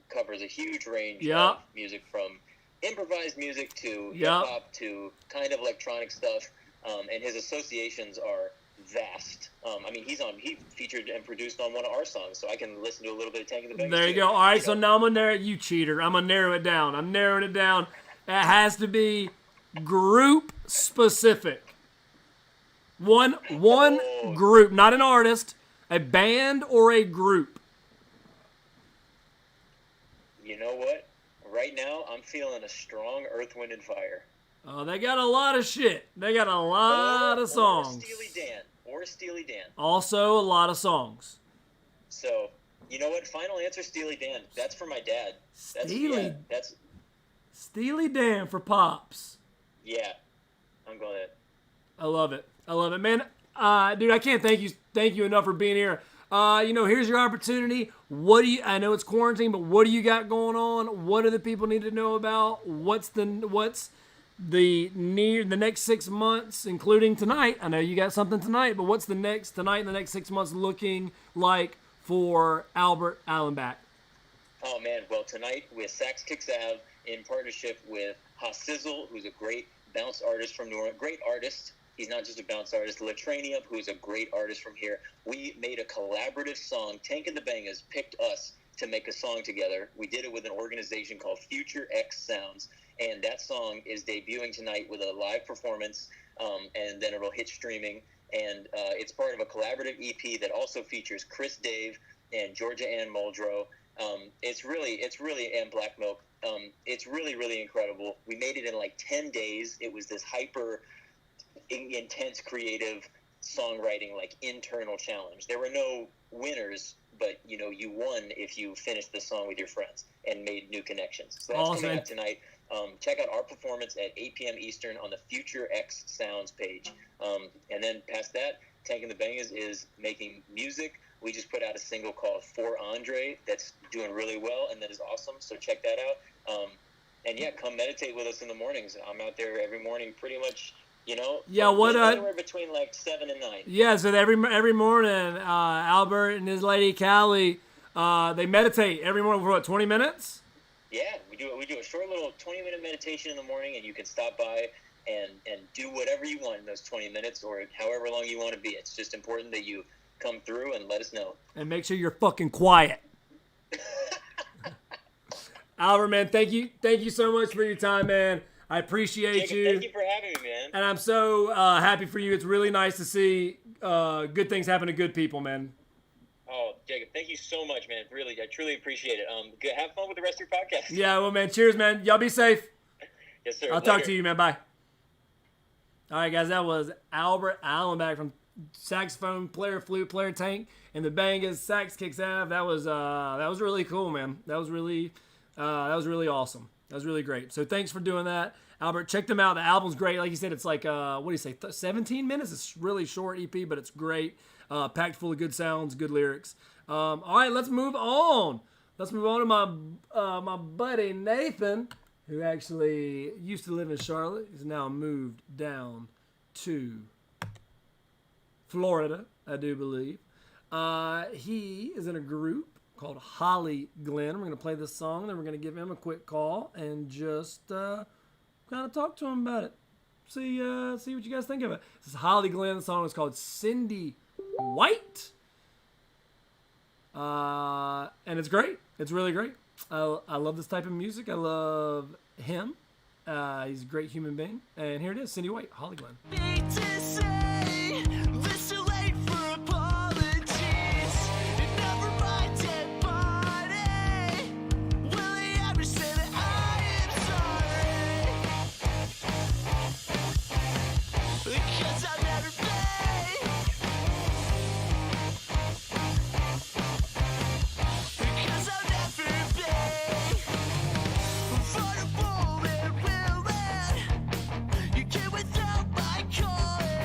covers a huge range Yep. of music, from improvised music to hip hop to kind of electronic stuff, and his associations are vast. I mean, he featured and produced on one of our songs, so I can listen to a little bit of Tank and the Bangers. There you too. go. All right, You so know, now I'm gonna narrow it. You cheater. I'm gonna narrow it down. I'm narrowing it down. It has to be group specific. One group, not an artist, a band or a group. you know what? Right now, I'm feeling a strong Earth, Wind, and Fire. Oh, they got a lot of shit. They got a lot of songs. Or Steely Dan. Also, a lot of songs. So, you know what? Final answer, Steely Dan. That's for my dad. That's Steely Dan for Pops. yeah. I'm going to. I love it. I love it, man. Dude, I can't thank you enough for being here. Here's your opportunity. I know it's quarantine, but what do you got going on? What do the people need to know about? What's the next 6 months, including tonight? I know you got something tonight, but what's tonight and the next 6 months looking like for Albert Allenbach? Oh, man. Well, tonight with Sax Kicks Ave in partnership with Hassizzle, who's a great bounce artist from New Orleans. Great artist. He's not just a bounce artist. Latrania, who's a great artist from here. We made a collaborative song. Tank and the Bangers picked us to make a song together. We did it with an organization called Future X Sounds, and that song is debuting tonight with a live performance, and then it'll hit streaming. And it's part of a collaborative EP that also features Chris Dave and Georgia Ann Muldrow. It's really and Black Milk. It's really, really incredible. We made it in like 10 days. It was this hyper intense creative songwriting, like internal challenge. There were no winners, but you won if you finished the song with your friends and made new connections. So that's coming out tonight. Check out our performance at 8 p.m. Eastern on the Future X Sounds page. And then past that, Tank and the Bangers is making music. We just put out a single called For Andre that's doing really well and that is awesome. So check that out. And yeah, come meditate with us in the mornings. I'm out there every morning pretty much. Anywhere between like 7 and 9. Yeah, so every morning, Albert and his lady Callie, they meditate every morning for 20 minutes? Yeah, we do a short little 20-minute meditation in the morning, and you can stop by and do whatever you want in those 20 minutes or however long you want to be. It's just important that you come through and let us know. And make sure you're fucking quiet. Albert, man, thank you so much for your time, man. I appreciate Jacob, you. Thank you for having me, man. And I'm so happy for you. It's really nice to see good things happen to good people, man. Oh, Jacob, thank you so much, man. Really, I truly appreciate it. Good. Have fun with the rest of your podcast. Yeah, well, man, cheers, man. Y'all be safe. Yes, sir. I'll talk to you, man. Bye. All right, guys, that was Albert Allenbach from saxophone player, flute player, Tank, and the Bangers, Sax Kicks Ave. That was really cool, man. That was really awesome. That was really great. So thanks for doing that, Albert. Check them out. The album's great. Like you said, it's like, 17 minutes? It's really short EP, but it's great. Packed full of good sounds, good lyrics. All right, let's move on. Let's move on to my buddy Nathan, who actually used to live in Charlotte. He's now moved down to Florida, I do believe. He is in a group called Holly Glenn. We're going to play this song, then we're going to give him a quick call and just kind of talk to him about it. See what you guys think of it. This is Holly Glenn. The song is called Cindy White. And it's great. It's really great. I love this type of music. I love him. He's a great human being. And here it is, Cindy White, Holly Glenn. You came without my call.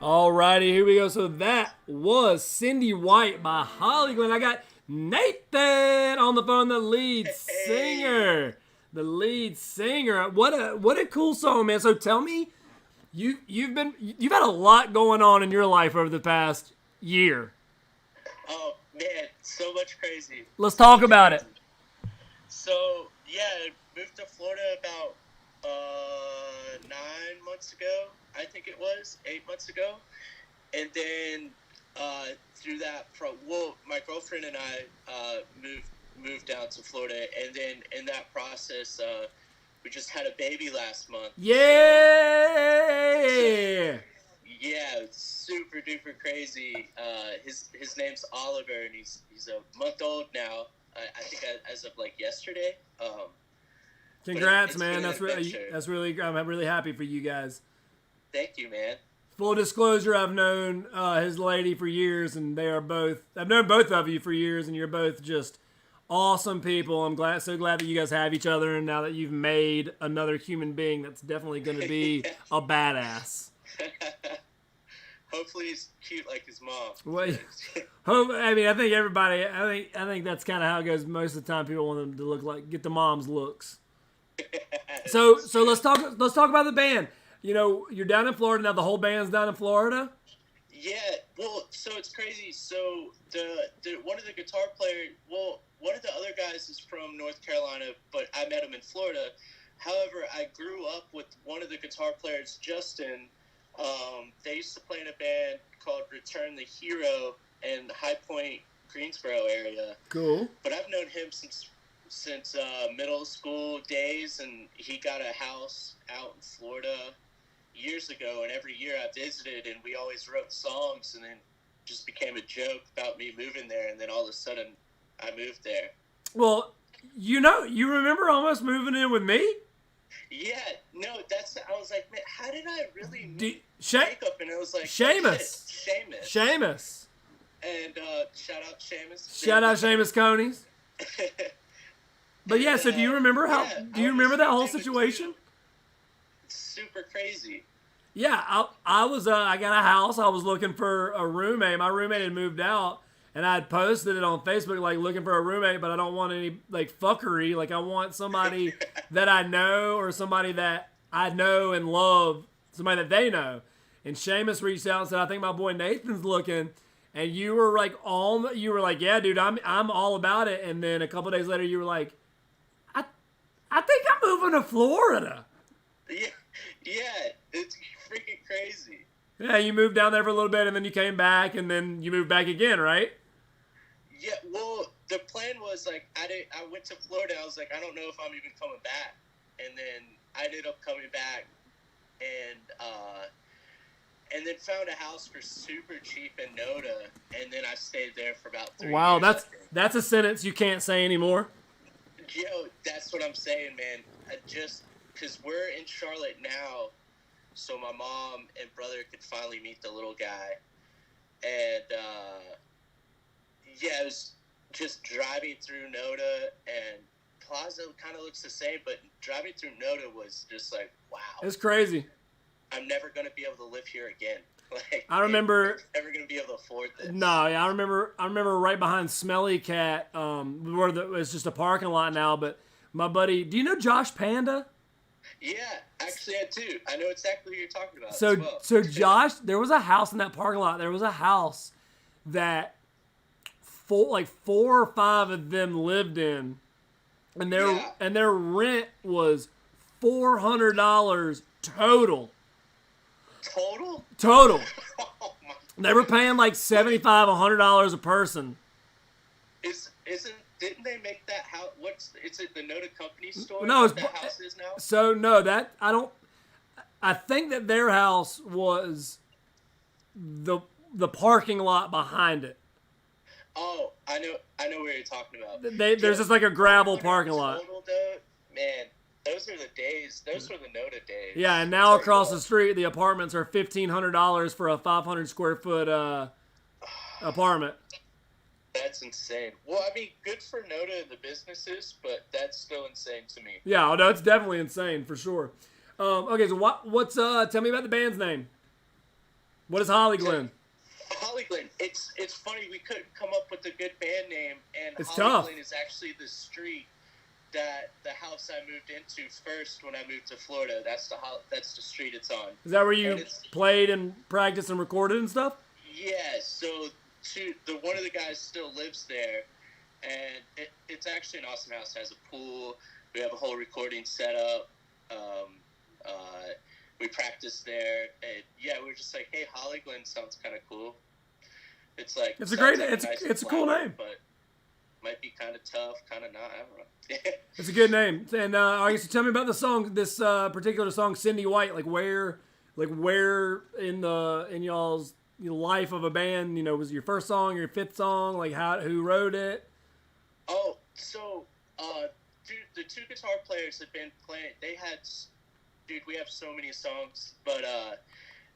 Alrighty, here we go. So that was Cindy White by Holly Glenn. I got Nathan on the phone, the lead singer. The lead singer. What a cool song, man. So tell me, you've had a lot going on in your life over the past year. Oh man, so much crazy. Let's talk about it. So yeah, I moved to Florida about 9 months ago. I think it was 8 months ago, and then through that, my girlfriend and I moved down to Florida, and then in that process, we just had a baby last month. Yeah. Yeah, it's super duper crazy. His name's Oliver, and he's a month old now. I think as of like yesterday. Congrats, man. That's really. I'm really happy for you guys. Thank you, man. Full disclosure, I've known his lady for years, and I've known both of you for years, and you're both just awesome people. I'm so glad that you guys have each other, and now that you've made another human being that's definitely going to be a badass. Hopefully he's cute like his mom. Well, I mean, I think everybody. I think that's kind of how it goes. Most of the time, people want them to get the mom's looks. So let's talk about the band. You know, you're down in Florida now. The whole band's down in Florida. Yeah, well, so it's crazy. So the one of the guitar players, one of the other guys is from North Carolina, but I met him in Florida. However, I grew up with one of the guitar players, Justin. They used to play in a band called Return the Hero in High Point, Greensboro area. Cool. But I've known him since middle school days, and he got a house out in Florida years ago, and every year I visited, and we always wrote songs, and then just became a joke about me moving there, and then all of a sudden I moved there. Well, you remember almost moving in with me? Yeah, no, I was like, man, how did I really make up? And it was like, Seamus. Seamus. And shout out Seamus. Shout out Seamus Conies. But yeah, so do you remember that whole situation? Super crazy. Yeah, I got a house. I was looking for a roommate. My roommate had moved out, and I had posted it on Facebook, like, looking for a roommate, but I don't want any, like, fuckery. Like, I want somebody that I know, or somebody that I know and love, somebody that they know. And Seamus reached out and said, I think my boy Nathan's looking. And you were like, yeah, dude, I'm all about it. And then a couple days later, you were like, I think I'm moving to Florida. Yeah, it's freaking crazy. Yeah, you moved down there for a little bit, and then you came back, and then you moved back again, right? Yeah, well, the plan was, like, I went to Florida. I was like, I don't know if I'm even coming back. And then I ended up coming back, and then found a house for super cheap in Noda, and then I stayed there for about 3 years. Wow, that's a sentence you can't say anymore. Yo, that's what I'm saying, man. Because we're in Charlotte now, so my mom and brother could finally meet the little guy. And, yeah, it was just driving through Noda, and Plaza kind of looks the same, but driving through Noda was just like, wow. It's crazy. I'm never going to be able to live here again. Like, I remember never going to be able to afford this. No, yeah, I remember right behind Smelly Cat, where it's just a parking lot now. But my buddy, do you know Josh Panda? Yeah, actually I do. I know exactly who you're talking about. So Josh, there was a house in that parking lot. There was a house that four or five of them lived in, and their rent was $400 total. Total. Oh my. They were paying like $75, $100 a person. Didn't they make that house? Is it the Noda Company store? No, that house is now. So no, I think that their house was the parking lot behind it. Oh, I know where you're talking about. There's just like a gravel parking lot. Man, those are the days. Those were the Noda days. Yeah, and now across the street, the apartments are $1,500 for a 500 square foot apartment. That's insane. Well, I mean, good for Noda and the businesses, but that's still insane to me. Yeah, no, it's definitely insane for sure. Okay, so what's tell me about the band's name. What is Holly Glen? Holly Glen. It's funny, we couldn't come up with a good band name, and It's Holly tough. Glen is actually the street that the house I moved into first when I moved to Florida. That's the street it's on. Is that where And you it's- played and practiced and recorded and stuff? Yeah, so one of the guys still lives there, and it's actually an awesome house. It has a pool. We have a whole recording setup. We practice there, and yeah, we were just like, hey, Holly Glen sounds kind of cool. It's like It's a sounds great- like it's- nice it's a and cool flowery, name. but might be kind of tough, kind of not. I don't know. It's a good name. And I guess tell me about the song, this particular song, Cindy White. Like where in y'all's life of a band, was it your first song, your fifth song? Like who wrote it? Oh, so the two guitar players had been playing. They had, dude, we have so many songs, but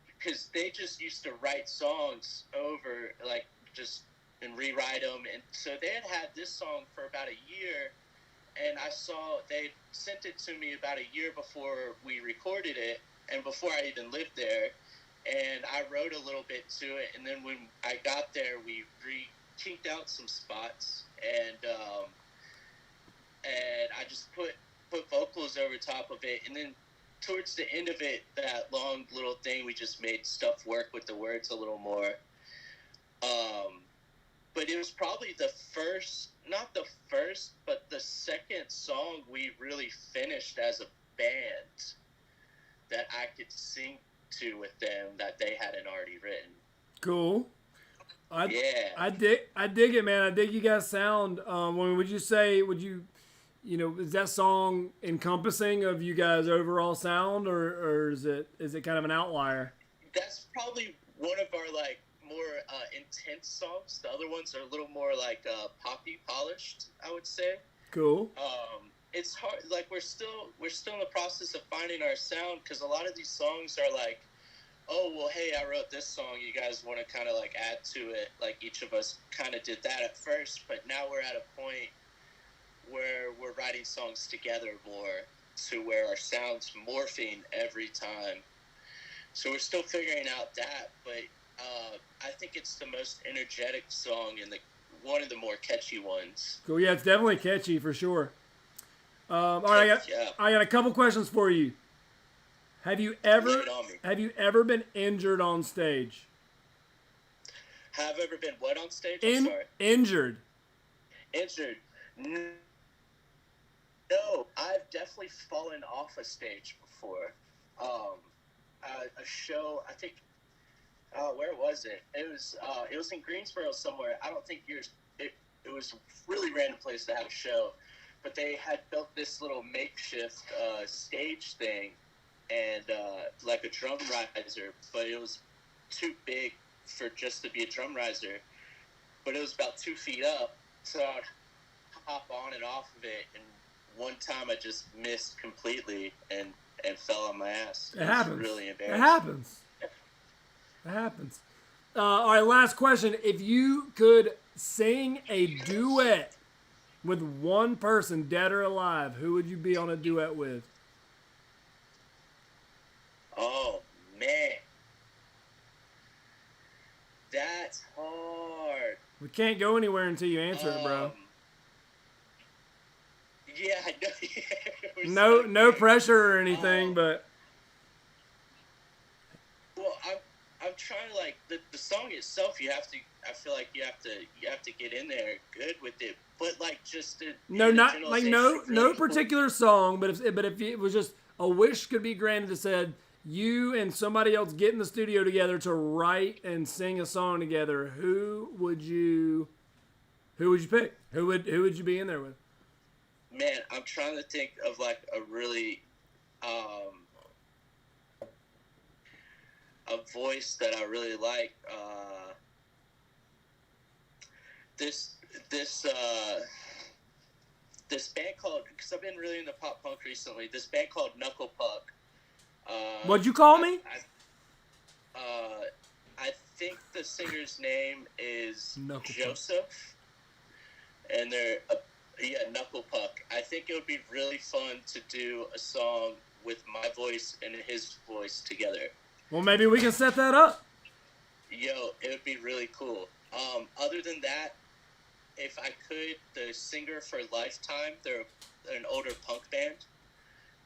because they just used to write songs over, like just and rewrite them, and so they had this song for about a year, and I saw they sent it to me about a year before we recorded it, and before I even lived there, and I wrote a little bit to it, and then when I got there, we kinked out some spots, and I just put vocals over top of it, and then towards the end of it, that long little thing, we just made stuff work with the words a little more. But it was probably not the first, but the second song we really finished as a band that I could sing to with them that they hadn't already written. Cool. Yeah. I dig it, man. I dig you guys' sound. Would you say, is that song encompassing of you guys' overall sound, or is it kind of an outlier? That's probably one of our like more intense songs. The other ones are a little more like poppy polished, I would say. Cool. It's hard. Like we're still in the process of finding our sound, because a lot of these songs are like, oh well, hey, I wrote this song. You guys want to kind of like add to it? Like each of us kind of did that at first, but now we're at a point where we're writing songs together more, to where our sound's morphing every time. So we're still figuring out that, but I think it's the most energetic song and one of the more catchy ones. Cool. Yeah, it's definitely catchy for sure. All right, I got a couple questions for you. Have you ever been injured on stage? Have ever been what on stage? I'm sorry. Injured. Injured. No, I've definitely fallen off a stage before. A show, I think. Where was it? It was in Greensboro somewhere. I don't think it was a really random place to have a show, but they had built this little makeshift stage thing, and like a drum riser, but it was too big for just to be a drum riser. But it was about 2 feet up, so I'd hop on and off of it, and one time I just missed completely and fell on my ass. It happens. Really embarrassing. It happens. All right, last question. If you could sing a duet with one person, dead or alive, who would you be on a duet with? Oh, man. That's hard. We can't go anywhere until you answer it, bro. Yeah, I know. No pressure or anything, but... Well, I'm trying to, like, the song itself, I feel like you have to get in there good with it, but like just no particular song, but if it was just a wish could be granted that said you and somebody else get in the studio together to write and sing a song together, who would you pick? Who would you be in there with? Man, I'm trying to think of like a really a voice that I really like. This band called, because I've been really into pop punk recently. This band called Knuckle Puck. What'd you call me? I think the singer's name is Knuckle Joseph, and they're Knuckle Puck. I think it would be really fun to do a song with my voice and his voice together. Well, maybe we can set that up. Yo, it would be really cool. Other than that, if I could, the singer for Lifetime, they're an older punk band.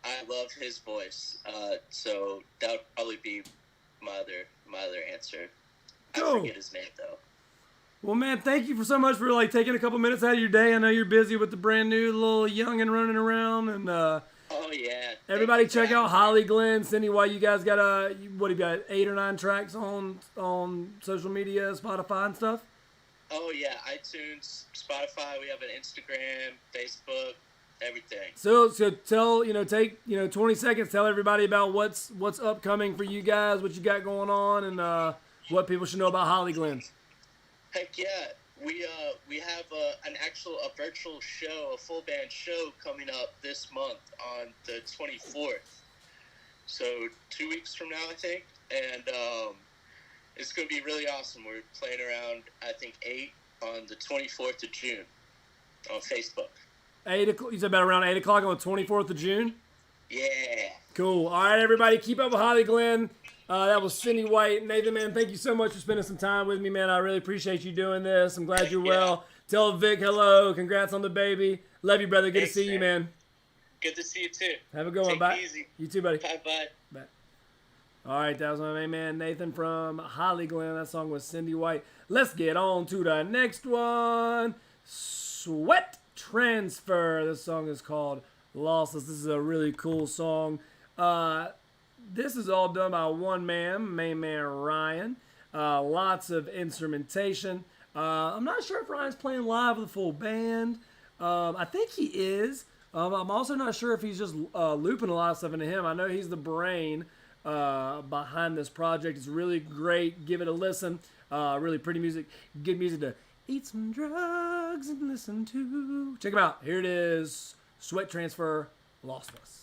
I love his voice. So that would probably be my other answer. I Cool. forget his name though. Well, man, thank you for so much for like taking a couple minutes out of your day. I know you're busy with the brand new little youngin' running around, and Oh yeah. everybody Thank you for check out having me. Holly Glenn, Cindy White. You guys got what have you got 8 or 9 tracks on social media, Spotify and stuff? Oh yeah, iTunes, Spotify. We have an Instagram, Facebook, everything. So tell take 20 seconds. Tell everybody about what's upcoming for you guys, what you got going on, and what people should know about Holly Glenn. Heck yeah, we have a virtual show, a full band show coming up this month on the 24th. So 2 weeks from now, I think, and it's going to be really awesome. We're playing around, I think, 8 on the 24th of June on Facebook. 8 o'clock. You said about around 8 o'clock on the 24th of June. Yeah. Cool. All right, everybody, keep up with Holly Glenn. That was Cindy White. Nathan, man, thank you so much for spending some time with me, man. I really appreciate you doing this. I'm glad you're well. Tell Vic hello. Congrats on the baby. Love you, brother. Good to see you, man. Good to see you too. Have a good one. Take Bye. it easy. You too, buddy. Bye. Bye. All right, that was my main man, Nathan from Holly Glenn. That song was Cindy White. Let's get on to the next one. Sweat Transfer. This song is called Lossless. This is a really cool song. This is all done by one man, main man Ryan. Lots of instrumentation. I'm not sure if Ryan's playing live with a full band. I think he is. I'm also not sure if he's just looping a lot of stuff into him. I know he's the brain behind this project. It's really great. Give it a listen. Really pretty music. Good music to eat some drugs and listen to. Check him out. Here it is. Sweat Transfer, Lossless.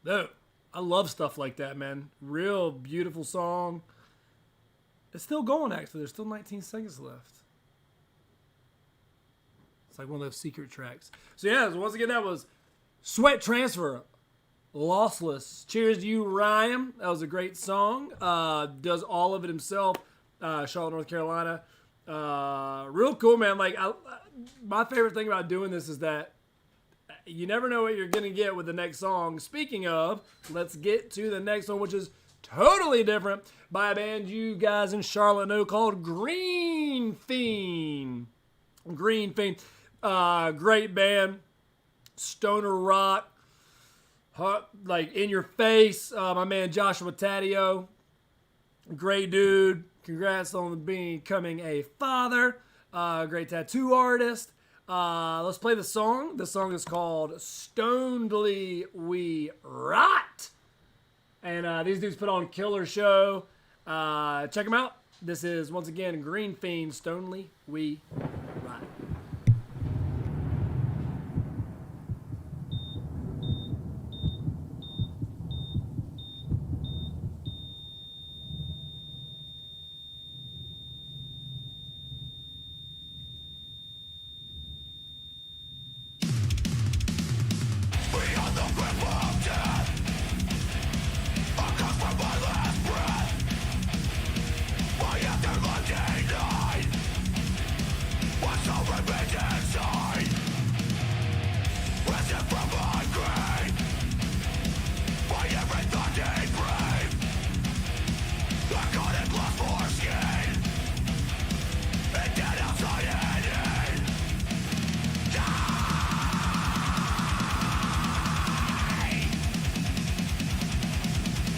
No, I love stuff like that, man. Real beautiful song. It's still going, actually. There's still 19 seconds left. It's like one of those secret tracks. So, yeah, so once again, that was Sweat Transfer, Lossless. Cheers to you, Ryan. That was a great song. Does all of it himself. Charlotte, North Carolina. Real cool, man. Like, my favorite thing about doing this is that you never know what you're going to get with the next song. Speaking of, let's get to the next one, which is totally different, by a band you guys in Charlotte know called Green Fiend. Green Fiend. Great band. Stoner rock. Like, in your face. My man Joshua Taddeo. Great dude. Congrats on becoming a father. Great tattoo artist. Let's play the song. The song is called Stonedly We Rot. And these dudes put on Killer Show. Check them out. This is, once again, Green Fiend, Stonedly We Rot.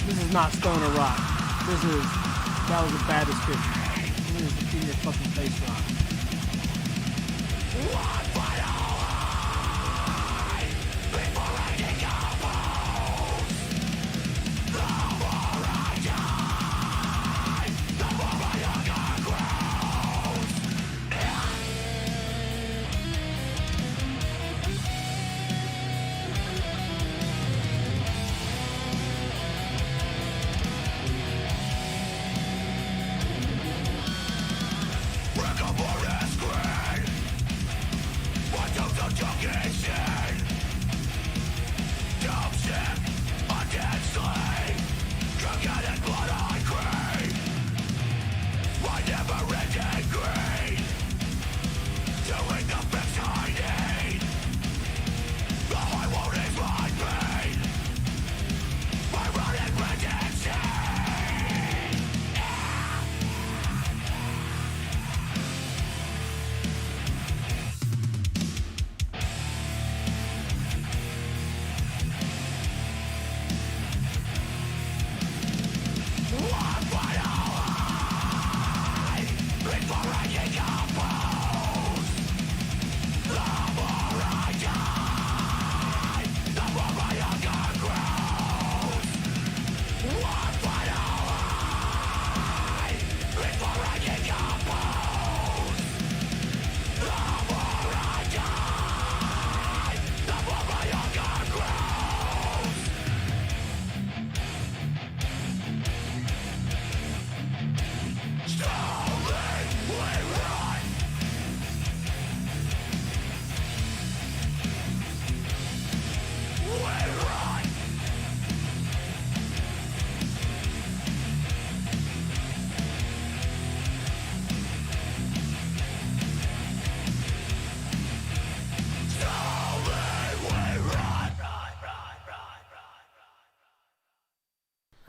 This is not stoner rock. That was a bad description. This is in your fucking face rock.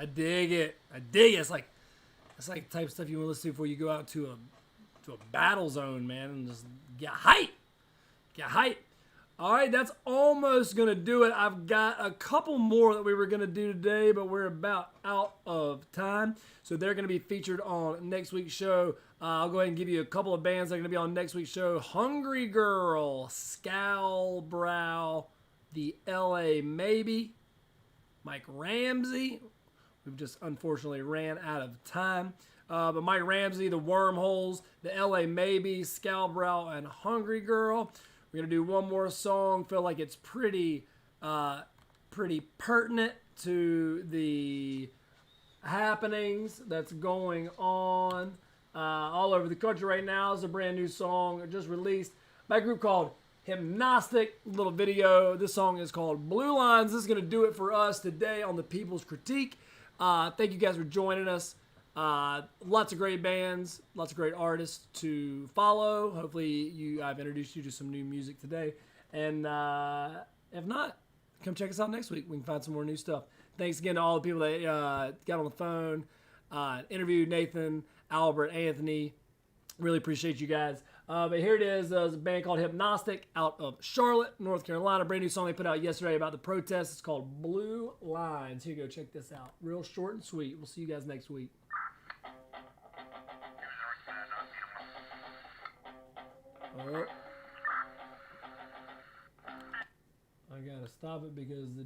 I dig it. It's like the type of stuff you want to listen to before you go out to a battle zone, man, and just get hype. Get hype. All right, that's almost going to do it. I've got a couple more that we were going to do today, but we're about out of time. So they're going to be featured on next week's show. I'll go ahead and give you a couple of bands that are going to be on next week's show. Hungry Girl, Scowlbrow, The LA Maybe, Mike Ramsey. We've just unfortunately ran out of time. But Mike Ramsey, The Wormholes, The LA Maybe, Scowlbrow, and Hungry Girl. We're going to do one more song. Feel like it's pretty pertinent to the happenings that's going on all over the country right now. Is a brand new song just released by a group called Hypnostic. Little video. This song is called Blue Lines. This is going to do it for us today on the People's Critique. Thank you guys for joining us. Lots of great bands, lots of great artists to follow. Hopefully I've introduced you to some new music today. And if not, come check us out next week. We can find some more new stuff. Thanks again to all the people that got on the phone, interviewed Nathan, Albert, Anthony. Really appreciate you guys. But here it is. There's a band called Hypnostic out of Charlotte, North Carolina. Brand new song they put out yesterday about the protests. It's called Blue Lines. Here you go. Check this out. Real short and sweet. We'll see you guys next week. Oh. I gotta stop it because the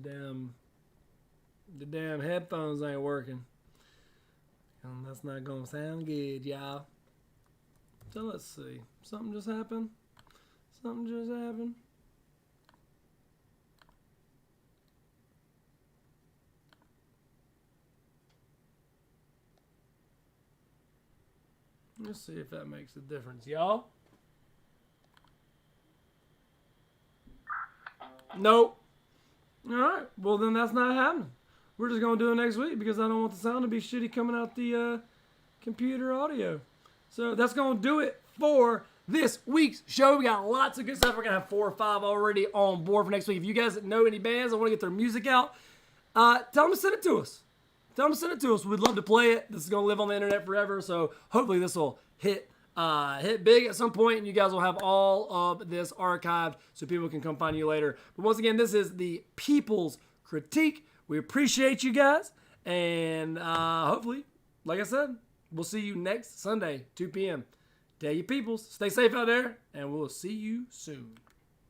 damn headphones ain't working. And that's not gonna sound good, y'all. So let's see. Something just happened. Let's see if that makes a difference, y'all. Nope. All right. Well, then that's not happening. We're just going to do it next week because I don't want the sound to be shitty coming out the computer audio. So that's going to do it for this week's show. We got lots of good stuff. We're going to have 4 or 5 already on board for next week. If you guys know any bands that want to get their music out, tell them to send it to us. We'd love to play it. This is going to live on the internet forever. So hopefully this will hit big at some point, and you guys will have all of this archived so people can come find you later. But once again, this is the People's Critique. We appreciate you guys, and hopefully, like I said, we'll see you next Sunday, 2 p.m. Tell your peoples, stay safe out there, and we'll see you soon.